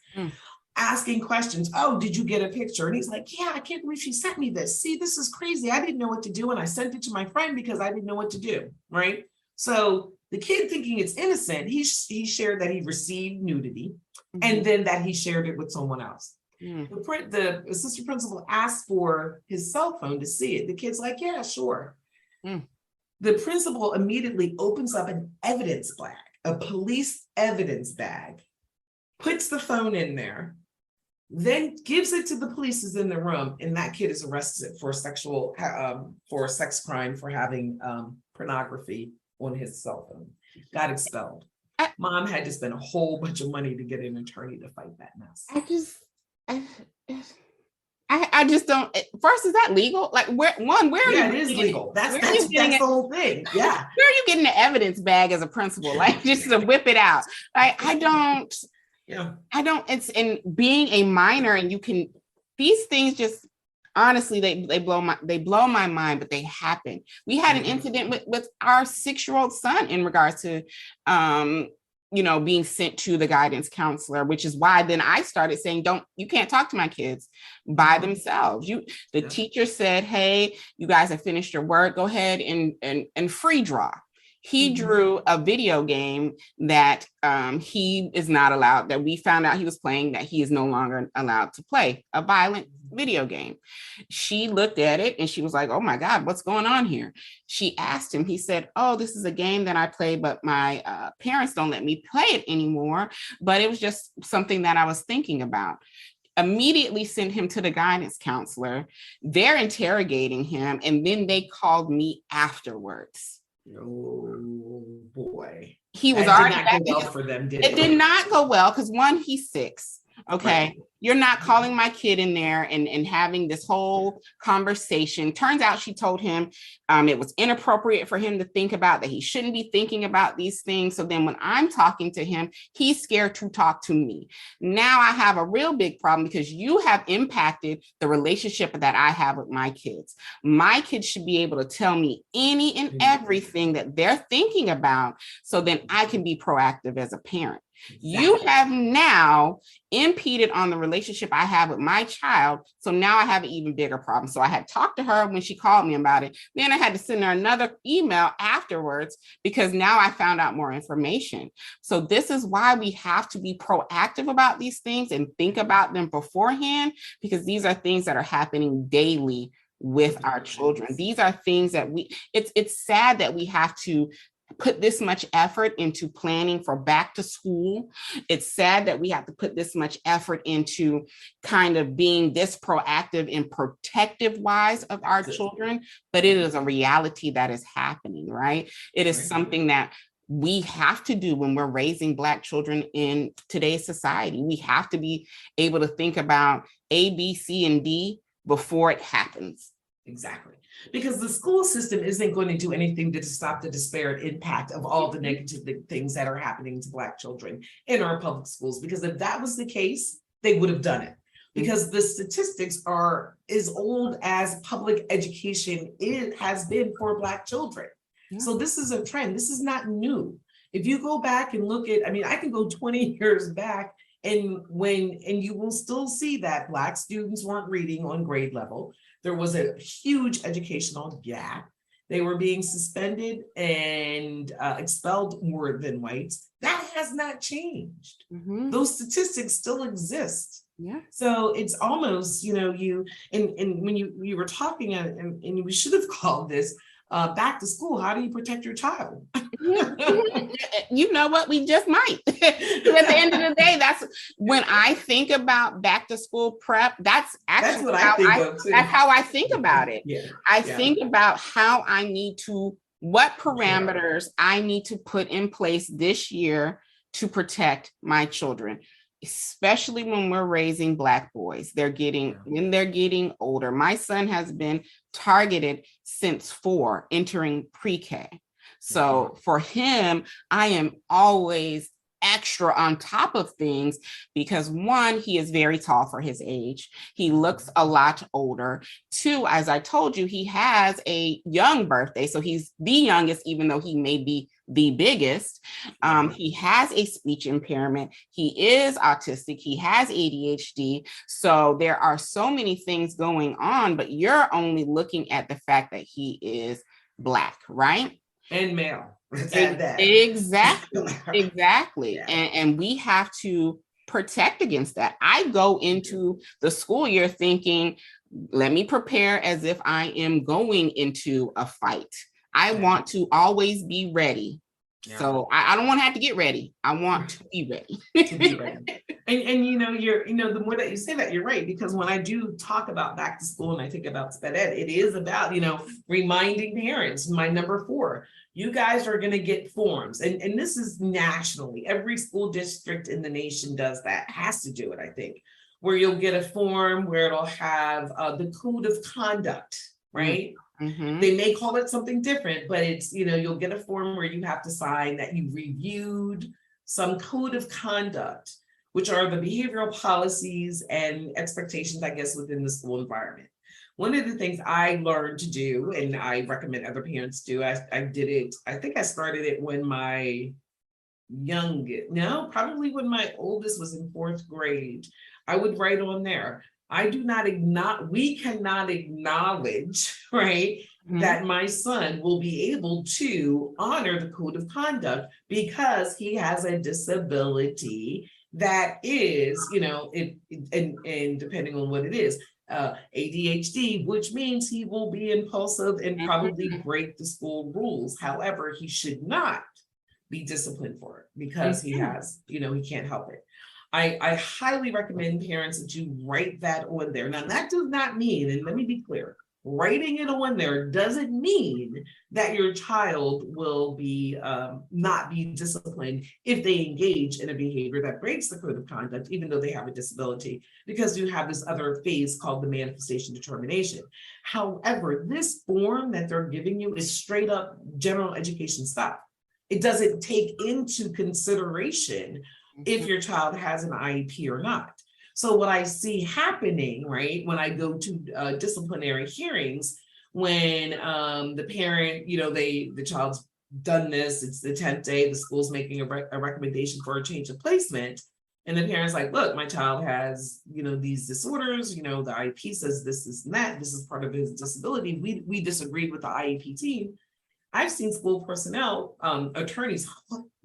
Asking questions. Oh, did you get a picture? And he's like, yeah, I can't believe she sent me this. See, this is crazy. I didn't know what to do. And I sent it to my friend because I didn't know what to do. Right. So the kid, thinking it's innocent, he shared that he received nudity and then that he shared it with someone else. The assistant principal asked for his cell phone to see it. The kid's like, yeah, sure. The principal immediately opens up an evidence bag, a police evidence bag, puts the phone in there, then gives it to the police who's in the room, and that kid is arrested for for a sex crime for having pornography on his cell phone. Got expelled. Mom had to spend a whole bunch of money to get an attorney to fight that mess. I just don't. First, is that legal? Like, where yeah, it is legal. That's the whole thing. Yeah. Where are you getting the evidence bag as a principal? Like, just to whip it out? I don't. Yeah. It's in being a minor, and you can, these things just, honestly, they blow my mind, but they happen. We had an incident with our 6-year-old son in regards to, being sent to the guidance counselor, which is why then I started saying, you can't talk to my kids by themselves. The teacher said, hey, you guys have finished your work, go ahead and free draw. He drew a video game that he is not allowed, that we found out he was playing, that he is no longer allowed to play, a violent video game. She looked at it and she was like, oh my God, what's going on here? She asked him, he said, oh, this is a game that I play, but my parents don't let me play it anymore. But it was just something that I was thinking about. Immediately sent him to the guidance counselor. They're interrogating him. And then they called me afterwards. Oh boy. He was already did not go well for them, did it? It did not go well because one, he's 6. Okay. Right. You're not calling my kid in there and having this whole conversation. Turns out she told him it was inappropriate for him to think about, that he shouldn't be thinking about these things. So then when I'm talking to him, he's scared to talk to me. Now I have a real big problem because you have impacted the relationship that I have with my kids. My kids should be able to tell me any and everything that they're thinking about, so then I can be proactive as a parent. You have now impeded on the relationship I have with my child. So now I have an even bigger problem. So I had talked to her when she called me about it. Then I had to send her another email afterwards because now I found out more information. So this is why we have to be proactive about these things and think about them beforehand, because these are things that are happening daily with our children. These are things that it's sad that we have to put this much effort into planning for back to school. It's sad that we have to put this much effort into kind of being this proactive and protective wise of our children, but it is a reality that is happening, right? It is something that we have to do when we're raising Black children in today's society. We have to be able to think about A, B, C, and D before it happens. Exactly. Because the school system isn't going to do anything to stop the disparate impact of all the negative things that are happening to Black children in our public schools. Because if that was the case, they would have done it. Because the statistics are as old as public education has been for Black children. So this is a trend. This is not new. If you go back and look at, I mean, I can go 20 years back and you will still see that Black students weren't reading on grade level. There was a huge educational gap. They were being suspended and expelled more than whites. That has not changed. Those statistics still exist. So it's almost, you know, and when you were talking, and we should have called this back to school. How do you protect your child? You know what? We just might. At the end of the day, that's when I think about back to school prep. That's actually that's how I think about it. I think about how I need to, what parameters I need to put in place this year to protect my children, especially when we're raising Black boys. When they're getting older. My son has been targeted since 4, entering pre-K. So for him, I am always extra on top of things because 1, he is very tall for his age. He looks a lot older. 2, as I told you, he has a young birthday. So he's the youngest, even though he may be the biggest. He has a speech impairment. He is autistic. He has ADHD. So there are so many things going on, but you're only looking at the fact that he is Black, right? And male. Exactly. And we have to protect against that. I go into the school year thinking, let me prepare as if I am going into a fight. I want to always be ready. So I don't want to have to get ready. I want to be ready. To be ready. And the more that you say that, you're right. Because when I do talk about back to school and I think about sped ed, it is about, reminding parents, my number 4, you guys are going to get forms. And this is nationally. Every school district in the nation does that, has to do it, I think, where you'll get a form where it'll have the code of conduct, right? They may call it something different, but it's, you'll get a form where you have to sign that you reviewed some code of conduct, which are the behavioral policies and expectations, I guess, within the school environment. One of the things I learned to do, and I recommend other parents do, I did it, I think I started it when my probably when my oldest was in 4th grade. I would write on there, we cannot acknowledge, right, that my son will be able to honor the code of conduct because he has a disability that is, and depending on what it is, ADHD, which means he will be impulsive and probably break the school rules. However, he should not be disciplined for it because he has, he can't help it. I highly recommend parents that you write that on there. Now, that does not mean, and let me be clear, writing it on there doesn't mean that your child will be not be disciplined if they engage in a behavior that breaks the code of conduct, even though they have a disability, because you have this other phase called the manifestation determination. However, this form that they're giving you is straight up general education stuff. It doesn't take into consideration if your child has an IEP or not. So what I see happening, right, when I go to disciplinary hearings, when the parent, the child's done this, it's the 10th day, the school's making a recommendation for a change of placement, and the parent's like, look, my child has, these disorders, the IEP says this and that, this is part of his disability. We disagreed with the IEP team. I've seen school personnel, attorneys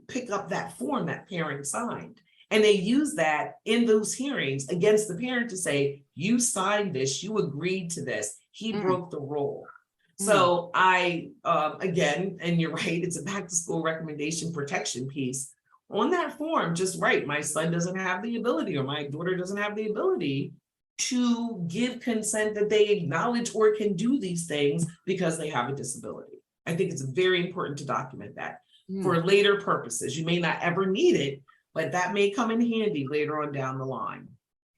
pick up that form that parent signed. And they use that in those hearings against the parent to say, you signed this, you agreed to this, he broke the rule. So I, again, and you're right, it's a back to school recommendation protection piece. On that form, just write, my son doesn't have the ability or my daughter doesn't have the ability to give consent that they acknowledge or can do these things because they have a disability. I think it's very important to document that for later purposes. You may not ever need it, but that may come in handy later on down the line.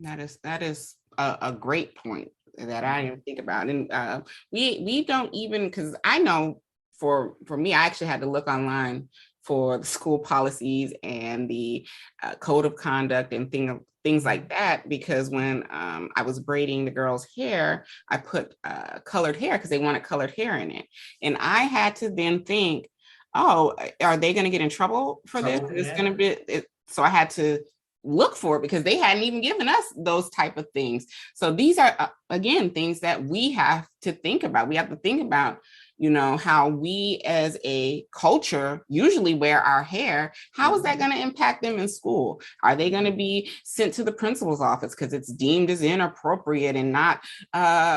That is a great point. that I didn't think about. And we don't even, because I know for me, I actually had to look online for the school policies and the code of conduct and things like that, because when I was braiding the girls' hair, I put colored hair because they wanted colored hair in it. And I had to then think, oh, are they going to get in trouble for this? It's going to be, so I had to look for it because they hadn't even given us those type of things. So these are, again, things that we have to think about. We have to think about, how we as a culture usually wear our hair. How is that going to impact them in school? Are they going to be sent to the principal's office because it's deemed as inappropriate and not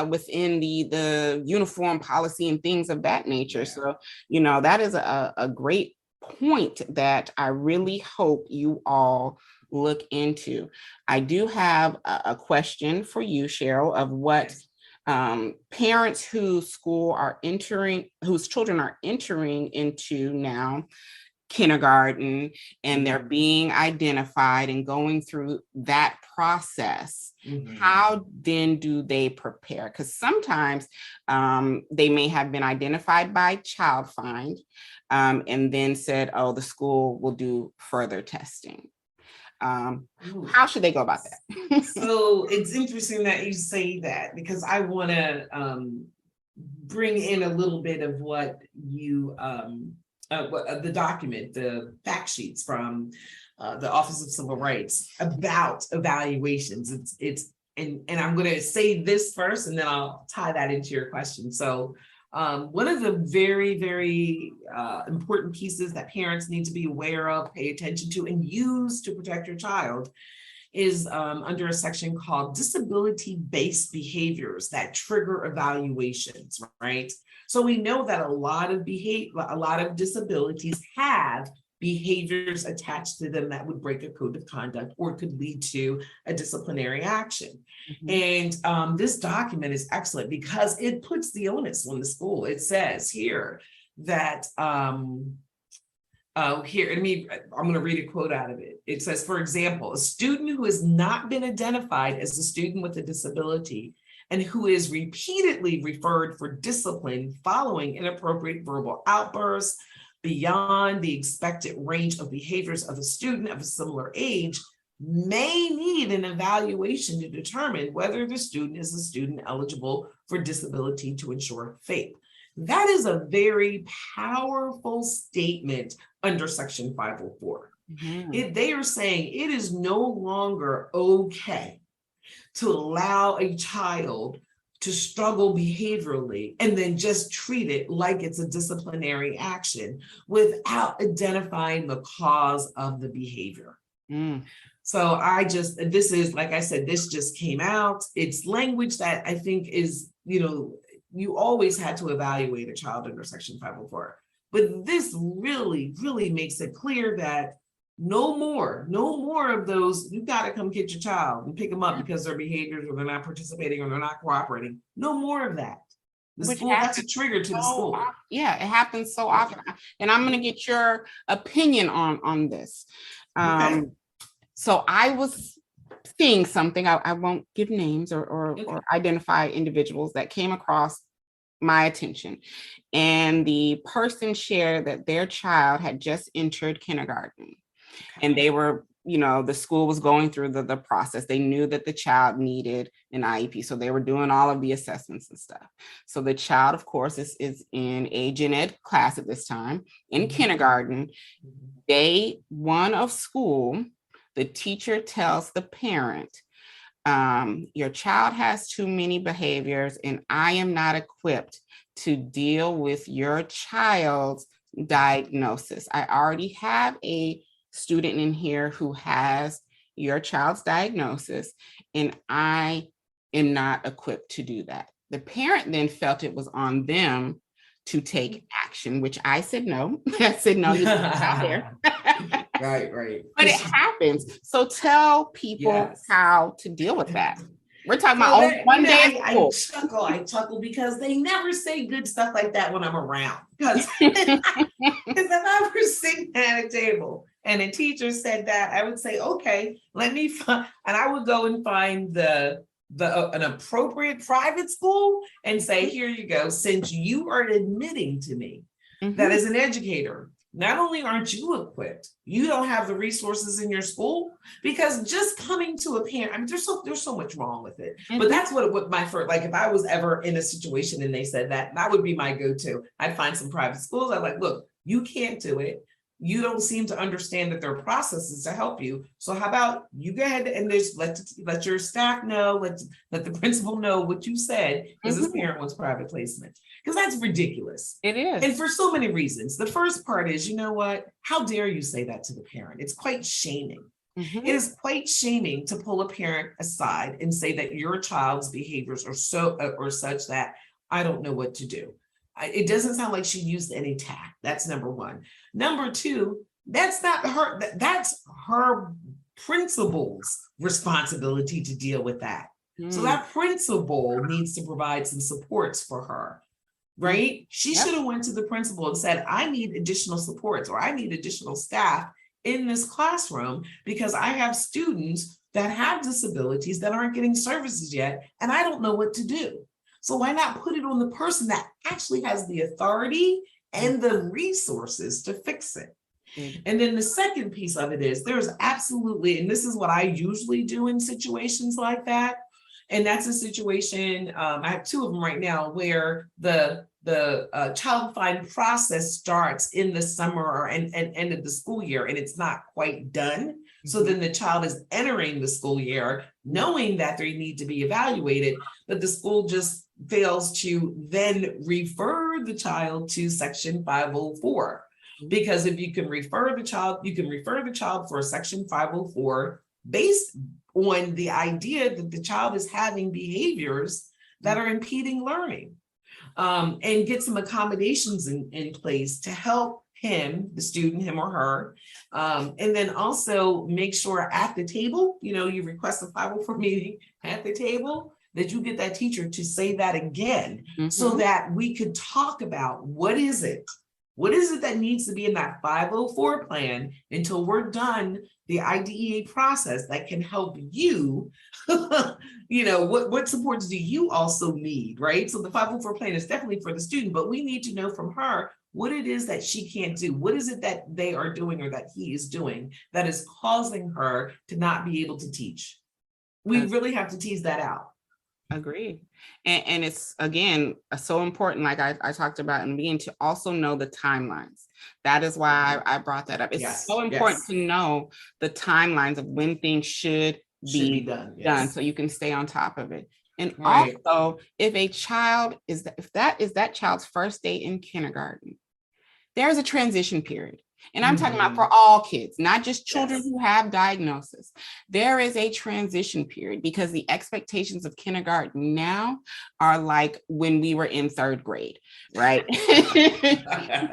within the uniform policy and things of that nature? So, that is a great point that I really hope you all look into. I do have a question for you, Cheryl, of what parents whose children are entering into now kindergarten, and they're being identified and going through that process. How then do they prepare? Because sometimes they may have been identified by Child Find and then said, oh, the school will do further testing. How should they go about that? So it's interesting that you say that, because I want to bring in a little bit of what you the document, the fact sheets from the Office of Civil Rights about evaluations. And I'm going to say this first, and then I'll tie that into your question. So one of the very, very important pieces that parents need to be aware of, pay attention to, and use to protect your child is under a section called disability-based behaviors that trigger evaluations, right? So we know that a lot of disabilities have behaviors attached to them that would break a code of conduct or could lead to a disciplinary action. And this document is excellent because it puts the onus on the school. It says here that I'm going to read a quote out of it. It says, for example, a student who has not been identified as a student with a disability and who is repeatedly referred for discipline following inappropriate verbal outbursts beyond the expected range of behaviors of a student of a similar age may need an evaluation to determine whether the student is a student eligible for disability to ensure FAPE. That is a very powerful statement under Section 504. They are saying it is no longer okay to allow a child to struggle behaviorally and then just treat it like it's a disciplinary action without identifying the cause of the behavior. So this is, like I said, this just came out. It's language that I think is, you always had to evaluate a child under Section 504. But this really, really makes it clear that no more of those, you got to come get your child and pick them up because their behaviors or they're not participating or they're not cooperating. No more of that. That's a trigger to the school. Yeah, it happens so often. And I'm going to get your opinion on this. Okay. So I was seeing something, I won't give names or identify individuals that came across my attention. And the person shared that their child had just entered kindergarten. And they were, the school was going through the process. They knew that the child needed an IEP. So they were doing all of the assessments and stuff. So the child, of course, is in a gen ed class at this time in kindergarten. Day one of school, the teacher tells the parent, your child has too many behaviors and I am not equipped to deal with your child's diagnosis. I already have a student in here who has your child's diagnosis and I am not equipped to do that. The parent then felt it was on them to take action, which I said no. I said no, you out there. Right. But it happens. So tell people how to deal with that. We're talking about one day. I chuckle because they never say good stuff like that when I'm around. Because if I were sitting at a table and a teacher said that, I would say, okay, let me find, and I would go and find the an appropriate private school and say, here you go, since you are admitting to me that as an educator, not only aren't you equipped, you don't have the resources in your school, because just coming to a parent, I mean, there's so much wrong with it. But that's what my first, like, if I was ever in a situation and they said that would be my go-to. I'd find some private schools. I'm like, look, you can't do it. You don't seem to understand that there are processes to help you. So how about you go ahead and just let your staff know, let the principal know what you said, because this parent wants private placement. Because that's ridiculous. It is. And for so many reasons. The first part is, you know what? How dare you say that to the parent? It's quite shaming. It is quite shaming to pull a parent aside and say that your child's behaviors are such that I don't know what to do. It doesn't sound like she used any tact. That's number one. Number two, that's not her, that's her principal's responsibility to deal with that. So that principal needs to provide some supports for her, right? She should have went to the principal and said, I need additional supports, or I need additional staff in this classroom because I have students that have disabilities that aren't getting services yet, and I don't know what to do. So why not put it on the person that actually has the authority and the resources to fix it? And then the second piece of it is there's absolutely, and this is what I usually do in situations like that. And that's a situation, I have two of them right now, where the child find process starts in the summer or and end of the school year, and it's not quite done. So then the child is entering the school year knowing that they need to be evaluated, but the school just fails to then refer the child to section 504. Because if you can refer the child for a section 504 based on the idea that the child is having behaviors that are impeding learning, and get some accommodations in place to help him, the student, him or her, and then also make sure at the table, you request a 504 meeting at the table, that you get that teacher to say that again, so that we could talk about what is it that needs to be in that 504 plan until we're done the IDEA process that can help you, what supports do you also need, right? So the 504 plan is definitely for the student, but we need to know from her what it is that she can't do. What is it that they are doing or that he is doing that is causing her to not be able to teach? We really have to tease that out. Agreed. And it's, again, so important, like I talked about in the beginning, to also know the timelines. That is why I brought that up. It's so important to know the timelines of when things should be done so you can stay on top of it. And also, if a child if that is that child's first day in kindergarten, there's a transition period. And I'm talking about for all kids, not just children who have diagnosis. There is a transition period because the expectations of kindergarten now are like when we were in third grade, right?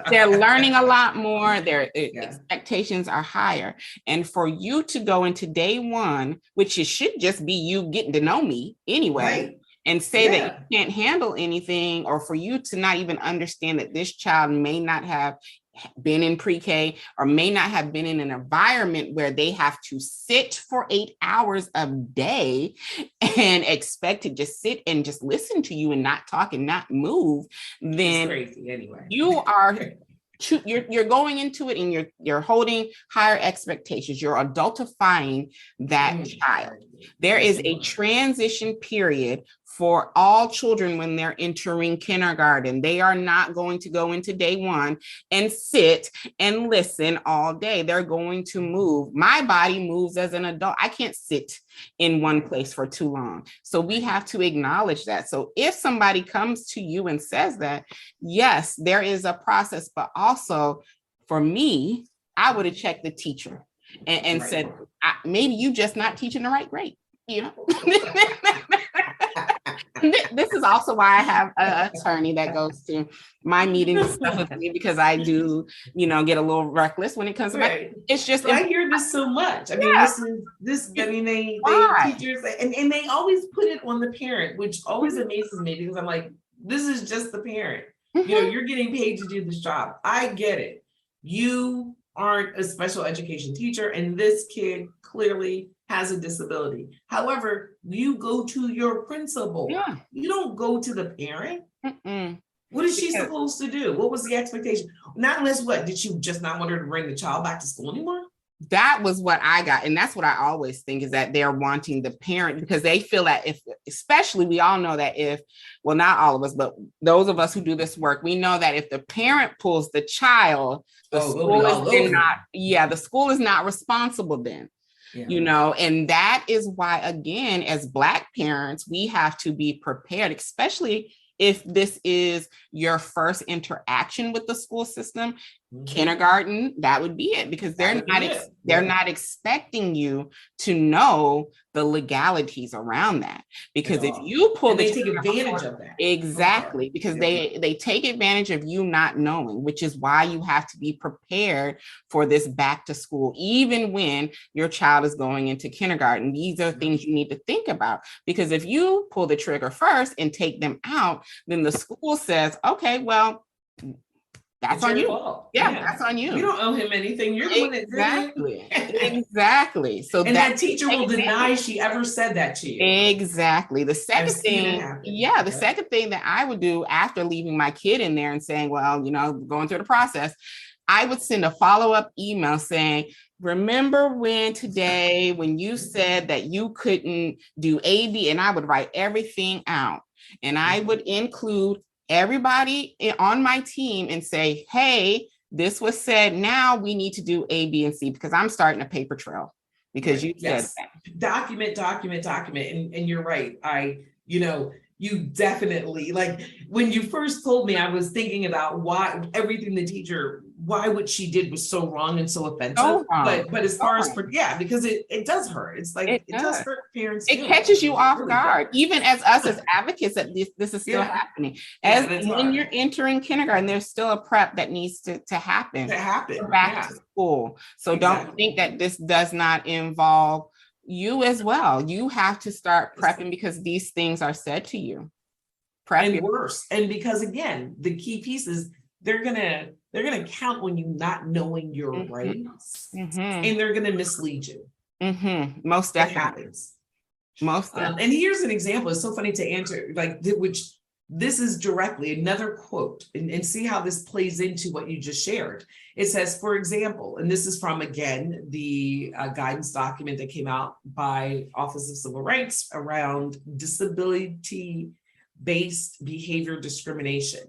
They're learning a lot more. Their expectations are higher. And for you to go into day one, which should just be you getting to know me anyway, and say that you can't handle anything, or for you to not even understand that this child may not have been in pre-K or may not have been in an environment where they have to sit for 8 hours a day and expect to just sit and just listen to you and not talk and not move, then crazy anyway. You're going into it and you're holding higher expectations. You're adultifying that child. There is a transition period for all children when they're entering kindergarten. They are not going to go into day one and sit and listen all day. They're going to move. My body moves as an adult. I can't sit in one place for too long. So we have to acknowledge that. So if somebody comes to you and says that, yes, there is a process, but also for me, I would have checked the teacher and said, maybe you just not teaching the right grade, This is also why I have an attorney that goes to my meetings and stuff with me, because I do, get a little reckless when it comes to it's just, I hear this so much. I mean, they teachers, and they always put it on the parent, which always amazes me, because I'm like, this is just the parent. You're getting paid to do this job. I get it. You aren't a special education teacher, and this kid clearly has a disability. However, you go to your principal. Yeah. You don't go to the parent. Mm-mm. What is she Because- supposed to do? What was the expectation? Not unless what? Did she just not want her to bring the child back to school anymore? That was what I got. And that's what I always think, is that they're wanting the parent, because they feel that if, especially, we all know that if, well, not all of us, but those of us who do this work, we know that if the parent pulls the child, the school the school is not responsible then. Yeah. You know, and that is why, again, as Black parents, we have to be prepared, especially if this is your first interaction with the school system. Kindergarten, that would be it, because they're not expecting you to know the legalities around that. Because if you pull they take advantage of that. Exactly, because they take advantage of you not knowing, which is why you have to be prepared for this back to school, even when your child is going into kindergarten. These are things you need to think about, because if you pull the trigger first and take them out, then the school says, okay, well, that's on you. Yeah, that's on you. We don't owe him anything. You're the one that did it. Exactly. So and that teacher will deny she ever said that to you. Exactly. The second thing, the second thing that I would do after leaving my kid in there and saying, well, you know, going through the process, I would send a follow-up email saying, remember when you said that you couldn't do AB, and I would write everything out, and I would include everybody on my team and say, hey, this was said, now we need to do A, B, and C, because I'm starting a paper trail, because you said that. Document. And you're right. You definitely, like, when you first told me, I was thinking about everything the teacher, what she did was so wrong and so offensive. But as far as, because it does hurt. It's like, it does hurt parents. It catches you off guard, even as us as advocates, that this is still happening. When you're entering kindergarten, there's still a prep that needs to happen. Back to school. So don't think that this does not involve you as well. You have to start prepping, because these things are said to you. And worse. And because, again, the key piece is they're gonna count on you not knowing your rights, and they're gonna mislead you. Most definitely. And here's an example. It's so funny to answer, which this is directly another quote, and see how this plays into what you just shared. It says, for example, and this is from, again, the guidance document that came out by Office of Civil Rights around disability-based behavior discrimination.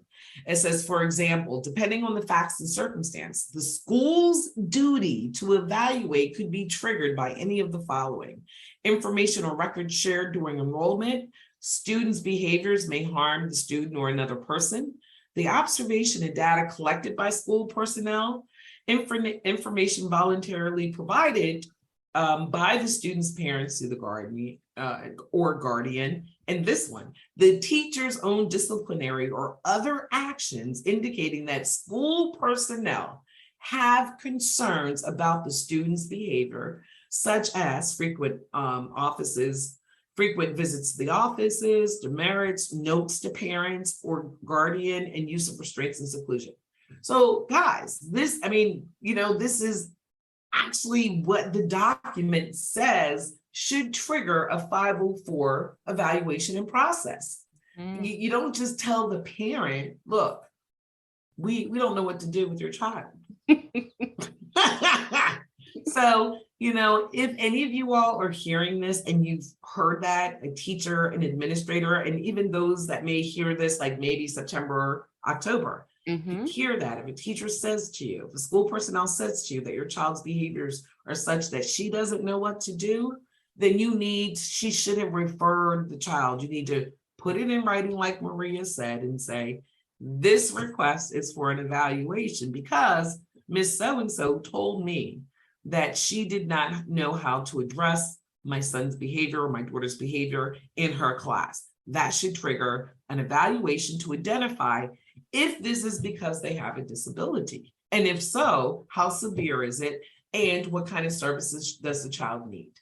It says, for example, depending on the facts and circumstance, the school's duty to evaluate could be triggered by any of the following: information or records shared during enrollment, students' behaviors may harm the student or another person, the observation and data collected by school personnel, information voluntarily provided by the student's parents to the guardian or guardian, and this one, the teacher's own disciplinary or other actions indicating that school personnel have concerns about the student's behavior, such as frequent visits to the offices, demerits, notes to parents or guardian, and use of restraints and seclusion. So, guys, this is actually what the document says should trigger a 504 evaluation and process. You don't just tell the parent, look, we don't know what to do with your child. So, if any of you all are hearing this and you've heard that, a teacher, an administrator, and even those that may hear this, like maybe September, October, hear that. If a teacher says to you, if the school personnel says to you that your child's behaviors are such that she doesn't know what to do, then she should have referred the child. You need to put it in writing, like Maria said, and say, this request is for an evaluation because Miss So-and-so told me that she did not know how to address my son's behavior or my daughter's behavior in her class. That should trigger an evaluation to identify if this is because they have a disability. And if so, how severe is it? And what kind of services does the child need?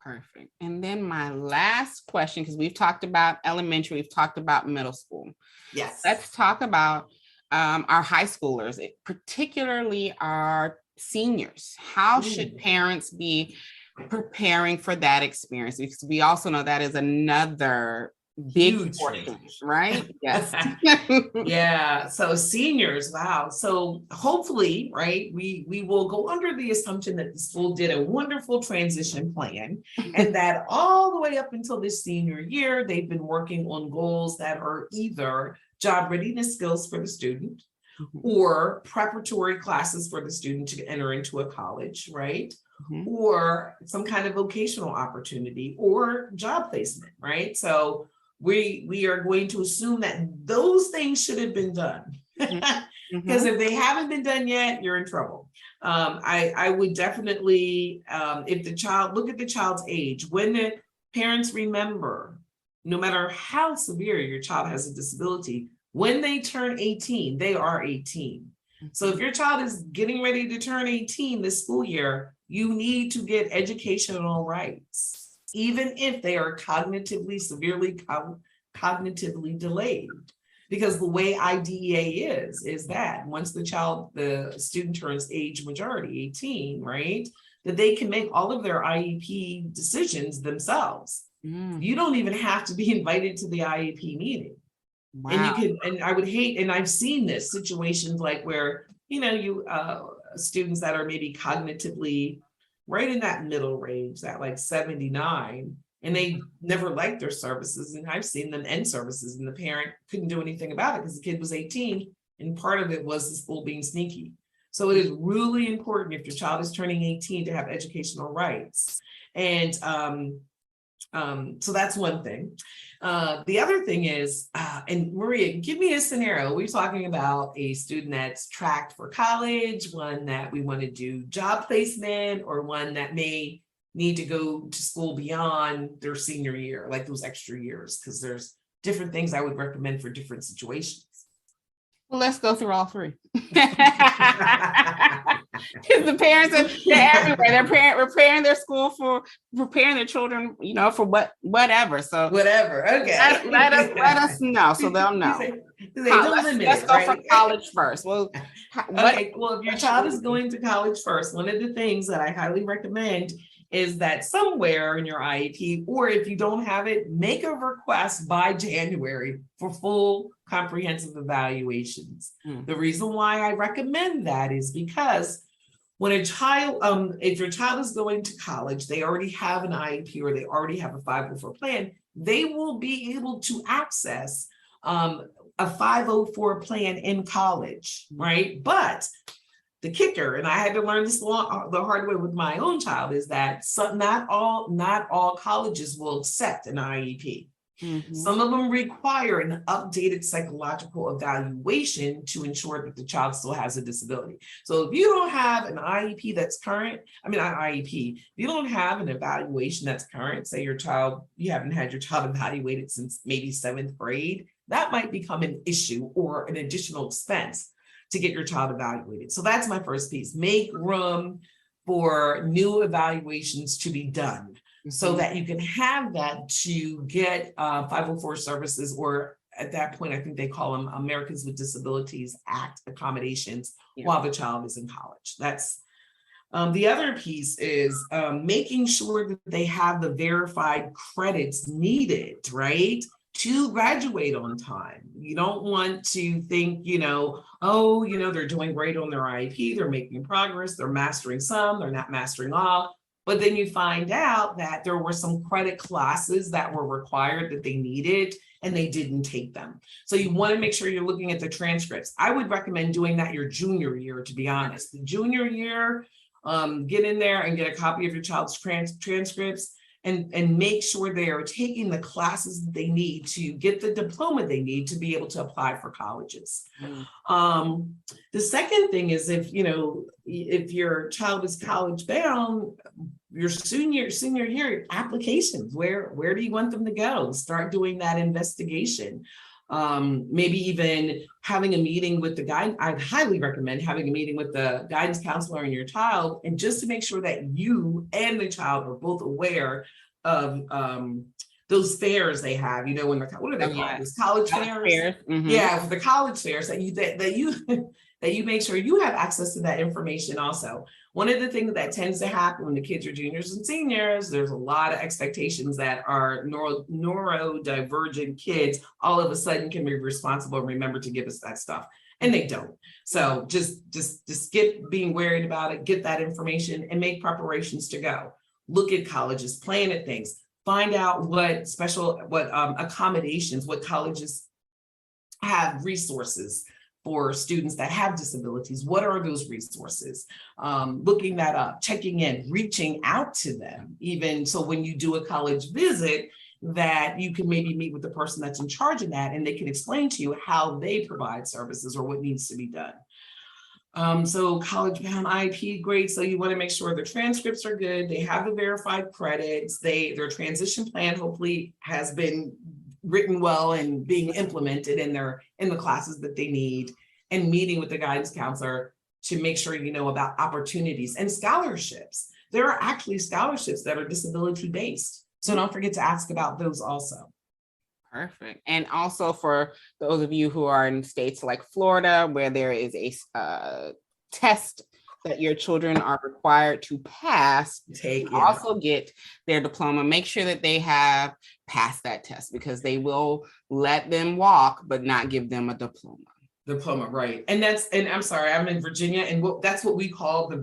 Perfect. And then my last question, because we've talked about elementary, we've talked about middle school. Yes. Let's talk about our high schoolers, particularly our seniors. How should parents be preparing for that experience? Because we also know that is another big Huge portion, transition. right? Yes. Yeah. So seniors, wow. So hopefully, right, we will go under the assumption that the school did a wonderful transition plan and that all the way up until this senior year, they've been working on goals that are either job readiness skills for the student or preparatory classes for the student to enter into a college, right? Or some kind of vocational opportunity or job placement, right? So we are going to assume that those things should have been done. Because if they haven't been done yet, you're in trouble. I would definitely, if the child, look at the child's age, when the parents remember, no matter how severe your child has a disability, when they turn 18, they are 18. So if your child is getting ready to turn 18 this school year, you need to get educational rights, even if they are cognitively, severely cognitively delayed. Because the way IDEA is that once the student turns age majority, 18, right, that they can make all of their IEP decisions themselves. You don't even have to be invited to the IEP meeting. Wow. And you can, and I would hate, and I've seen this situations like where, students that are maybe cognitively right in that middle range, that like 79, and they never liked their services. And I've seen them end services and the parent couldn't do anything about it because the kid was 18. And part of it was the school being sneaky. So it is really important if your child is turning 18 to have educational rights. And so that's one thing. The other thing is, and Maria, give me a scenario. We're talking about a student that's tracked for college, one that we want to do job placement, or one that may need to go to school beyond their senior year, like those extra years, because there's different things I would recommend for different situations. Well, let's go through all three. Because the parents they're everywhere. They're preparing their school for preparing their children, for whatever. So whatever. Okay. Let us know so they'll know. Let's go for college first. Well, okay. Well, if your child is going to college first, one of the things that I highly recommend is that somewhere in your IEP, or if you don't have it, make a request by January for full comprehensive evaluations. The reason why I recommend that is because when a child, if your child is going to college, they already have an IEP or they already have a 504 plan, they will be able to access a 504 plan in college, right? But the kicker, and I had to learn this the hard way with my own child, is that not all colleges will accept an IEP. Some of them require an updated psychological evaluation to ensure that the child still has a disability. So if you don't have an IEP that's current, not IEP, if you don't have an evaluation that's current, say you haven't had your child evaluated since maybe 7th grade, that might become an issue or an additional expense to get your child evaluated. So that's my first piece. Make room for new evaluations to be done so that you can have that to get 504 services, or at that point, I think they call them Americans with Disabilities Act accommodations while the child is in college. That's the other piece is making sure that they have the verified credits needed, right, to graduate on time. You don't want to think, they're doing great on their IEP, they're making progress, they're mastering some, they're not mastering all. But then you find out that there were some credit classes that were required that they needed and they didn't take them. So you want to make sure you're looking at the transcripts. I would recommend doing that your junior year, to be honest. The junior year, get in there and get a copy of your child's transcripts and make sure they are taking the classes that they need to get the diploma they need to be able to apply for colleges. The second thing is if your child is college bound, your senior year applications, where do you want them to go? Start doing that investigation. Maybe even having a meeting with the guide. I'd highly recommend having a meeting with the guidance counselor and your child, and just to make sure that you and the child are both aware of those fairs they have, when what are they called? Those college fairs. Yeah, for the college fairs that you that you make sure you have access to that information also. One of the things that tends to happen when the kids are juniors and seniors, there's a lot of expectations that our neurodivergent kids all of a sudden can be responsible and remember to give us that stuff. And they don't. So just skip being worried about it, get that information and make preparations to go. Look at colleges, plan at things, find out what accommodations, what colleges have resources for students that have disabilities. What are those resources? Looking that up, checking in, reaching out to them, even so when you do a college visit, that you can maybe meet with the person that's in charge of that and they can explain to you how they provide services or what needs to be done. So college bound IEP grades. So you want to make sure the transcripts are good. They have the verified credits. Their transition plan hopefully has been written well and being implemented in the classes that they need, and meeting with the guidance counselor to make sure you know about opportunities and scholarships. There are actually scholarships that are disability based. So don't forget to ask about those also. Perfect. And also for those of you who are in states like Florida, where there is a test that your children are required to pass, also get their diploma. Make sure that they have passed that test, because they will let them walk, but not give them a diploma. Right. And I'm sorry, I'm in Virginia, and that's what we call the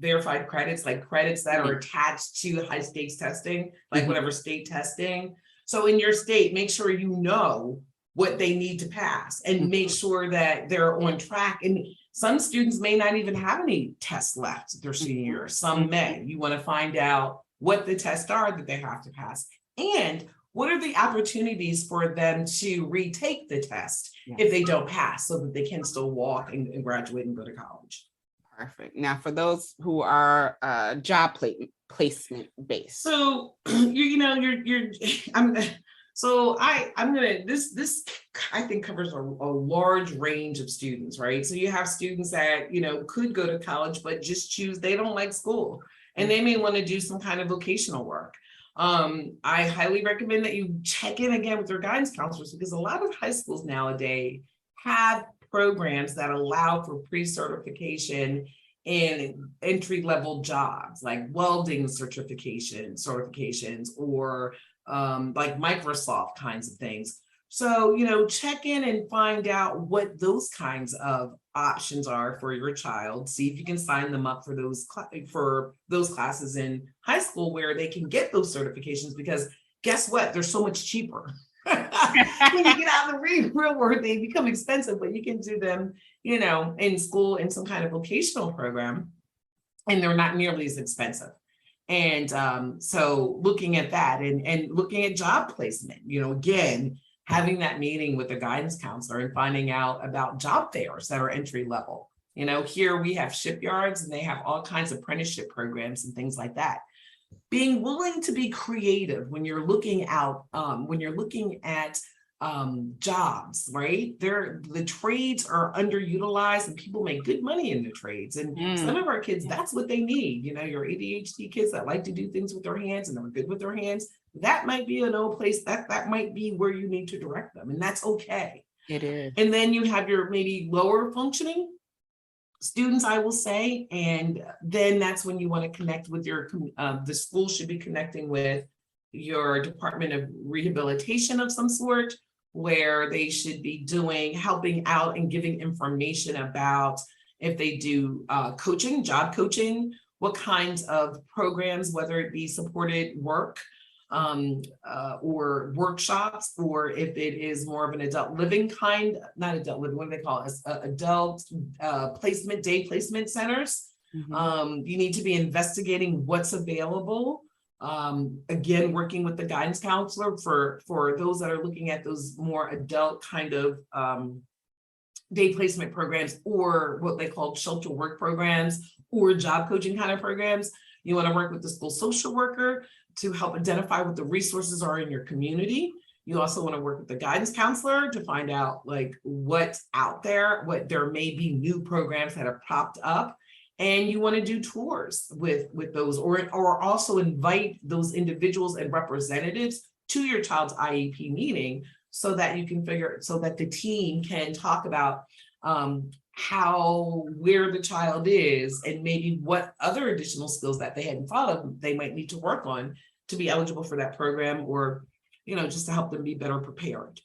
verified credits, like credits that are attached to high stakes testing, like whatever state testing. So in your state, make sure you know what they need to pass and make sure that they're on track. And some students may not even have any tests left their senior year. Some may. You want to find out what the tests are that they have to pass, and what are the opportunities for them to retake the test if they don't pass, so that they can still walk and graduate and go to college. Perfect. Now, for those who are job placement based. So I'm gonna this I think covers a large range of students, right? So you have students that could go to college but just choose they don't like school, and they may want to do some kind of vocational work. I highly recommend that you check in again with your guidance counselors, because a lot of high schools nowadays have programs that allow for pre-certification in entry-level jobs, like welding certifications, or like Microsoft kinds of things. So, check in and find out what those kinds of options are for your child. See if you can sign them up for those classes in high school where they can get those certifications, because guess what? They're so much cheaper. When you get out of the real world, they become expensive, but you can do them, in school in some kind of vocational program, and they're not nearly as expensive. And so looking at that and looking at job placement, again, having that meeting with the guidance counselor and finding out about job fairs that are entry level. Here we have shipyards, and they have all kinds of apprenticeship programs and things like that. Being willing to be creative when you're looking at jobs, right? The trades are underutilized, and people make good money in the trades. And some of our kids, that's what they need. Your ADHD kids that like to do things with their hands and are good with their hands, that might be an old place that might be where you need to direct them, and that's okay. It is. And then you have your maybe lower functioning students, I will say, and then that's when you want to connect with the school should be connecting with your Department of Rehabilitation of some sort, where they should be helping out and giving information about if they do coaching, job coaching, what kinds of programs, whether it be supported work or workshops, or if it is more of an adult living not adult living, what do they call it? Adult day placement centers. You need to be investigating what's available. Again, working with the guidance counselor for those that are looking at those more adult kind of day placement programs, or what they call shelter work programs, or job coaching kind of programs. You want to work with the school social worker to help identify what the resources are in your community. You also want to work with the guidance counselor to find out what's out there, what there may be new programs that have popped up. And you want to do tours with those, or also invite those individuals and representatives to your child's IEP meeting, so that you can so that the team can talk about where the child is and maybe what other additional skills that they hadn't thought of they might need to work on to be eligible for that program, or just to help them be better prepared.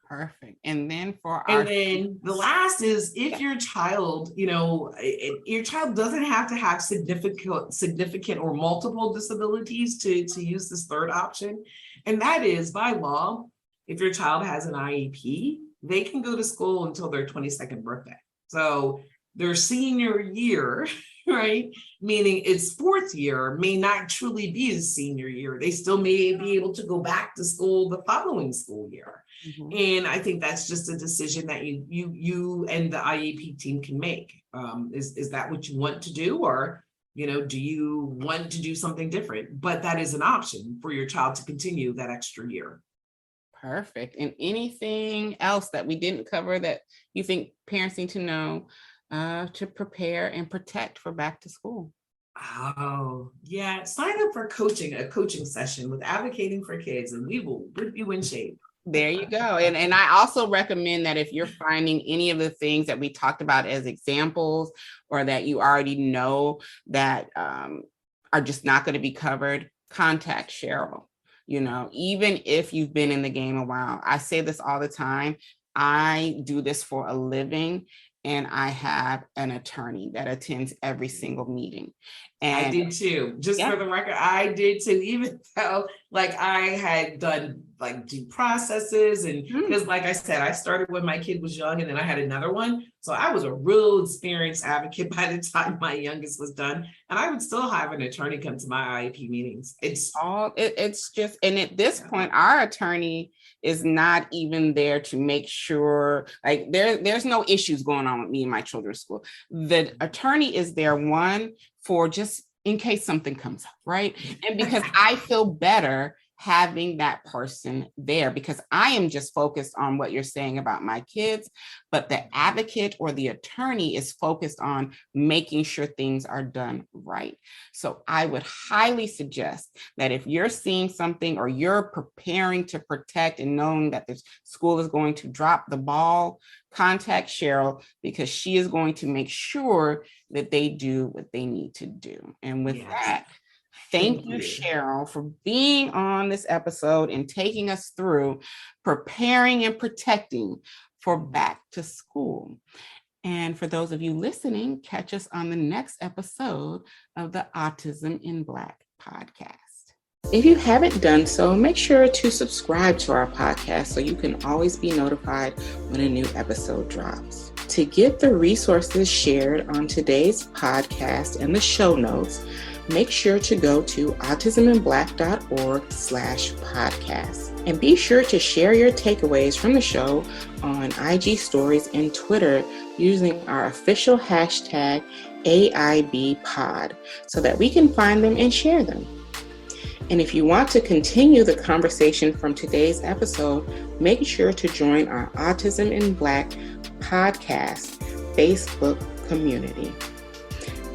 Perfect. And then and then the last is if your child, your child doesn't have to have significant or multiple disabilities to use this third option. And that is, by law, if your child has an IEP, they can go to school until their 22nd birthday. So their senior year, right, meaning its fourth year, may not truly be a senior year. They still may be able to go back to school the following school year. Mm-hmm. And I think that's just a decision that you and the IEP team can make. Is that what you want to do, or do you want to do something different? But that is an option for your child to continue that extra year. Perfect. And anything else that we didn't cover that you think parents need to know to prepare and protect for back to school? Oh, yeah. Sign up for a coaching session with Advocating for Kids, and we will put you in shape. There you go. And I also recommend that if you're finding any of the things that we talked about as examples, or that you already know that are just not going to be covered, contact Cheryl. Even if you've been in the game a while. I say this all the time. I do this for a living, and I have an attorney that attends every single meeting. And I did too. Just for the record, I did too, even though I had done due processes, and because like I said, I started when my kid was young, and then I had another one. So I was a real experienced advocate by the time my youngest was done. And I would still have an attorney come to my IEP meetings. It's just, and at this point, our attorney is not even there to make sure there's no issues going on with me and my children's school. The attorney is there, one, for just in case something comes up, right? And because I feel better having that person there, because I am just focused on what you're saying about my kids, but the advocate or the attorney is focused on making sure things are done right. So I would highly suggest that if you're seeing something, or you're preparing to protect and knowing that the school is going to drop the ball, contact Cheryl, because she is going to make sure that they do what they need to do. And with that, thank you, Cheryl, for being on this episode and taking us through preparing and protecting for back to school. And for those of you listening, catch us on the next episode of the Autism in Black podcast. If you haven't done so, make sure to subscribe to our podcast so you can always be notified when a new episode drops. To get the resources shared on today's podcast and the show notes, make sure to go to autisminblack.org/podcast. And be sure to share your takeaways from the show on IG stories and Twitter using our official hashtag AIBpod so that we can find them and share them. And if you want to continue the conversation from today's episode, make sure to join our Autism in Black podcast Facebook community.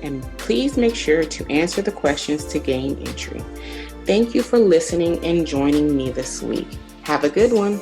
And please make sure to answer the questions to gain entry. Thank you for listening and joining me this week. Have a good one.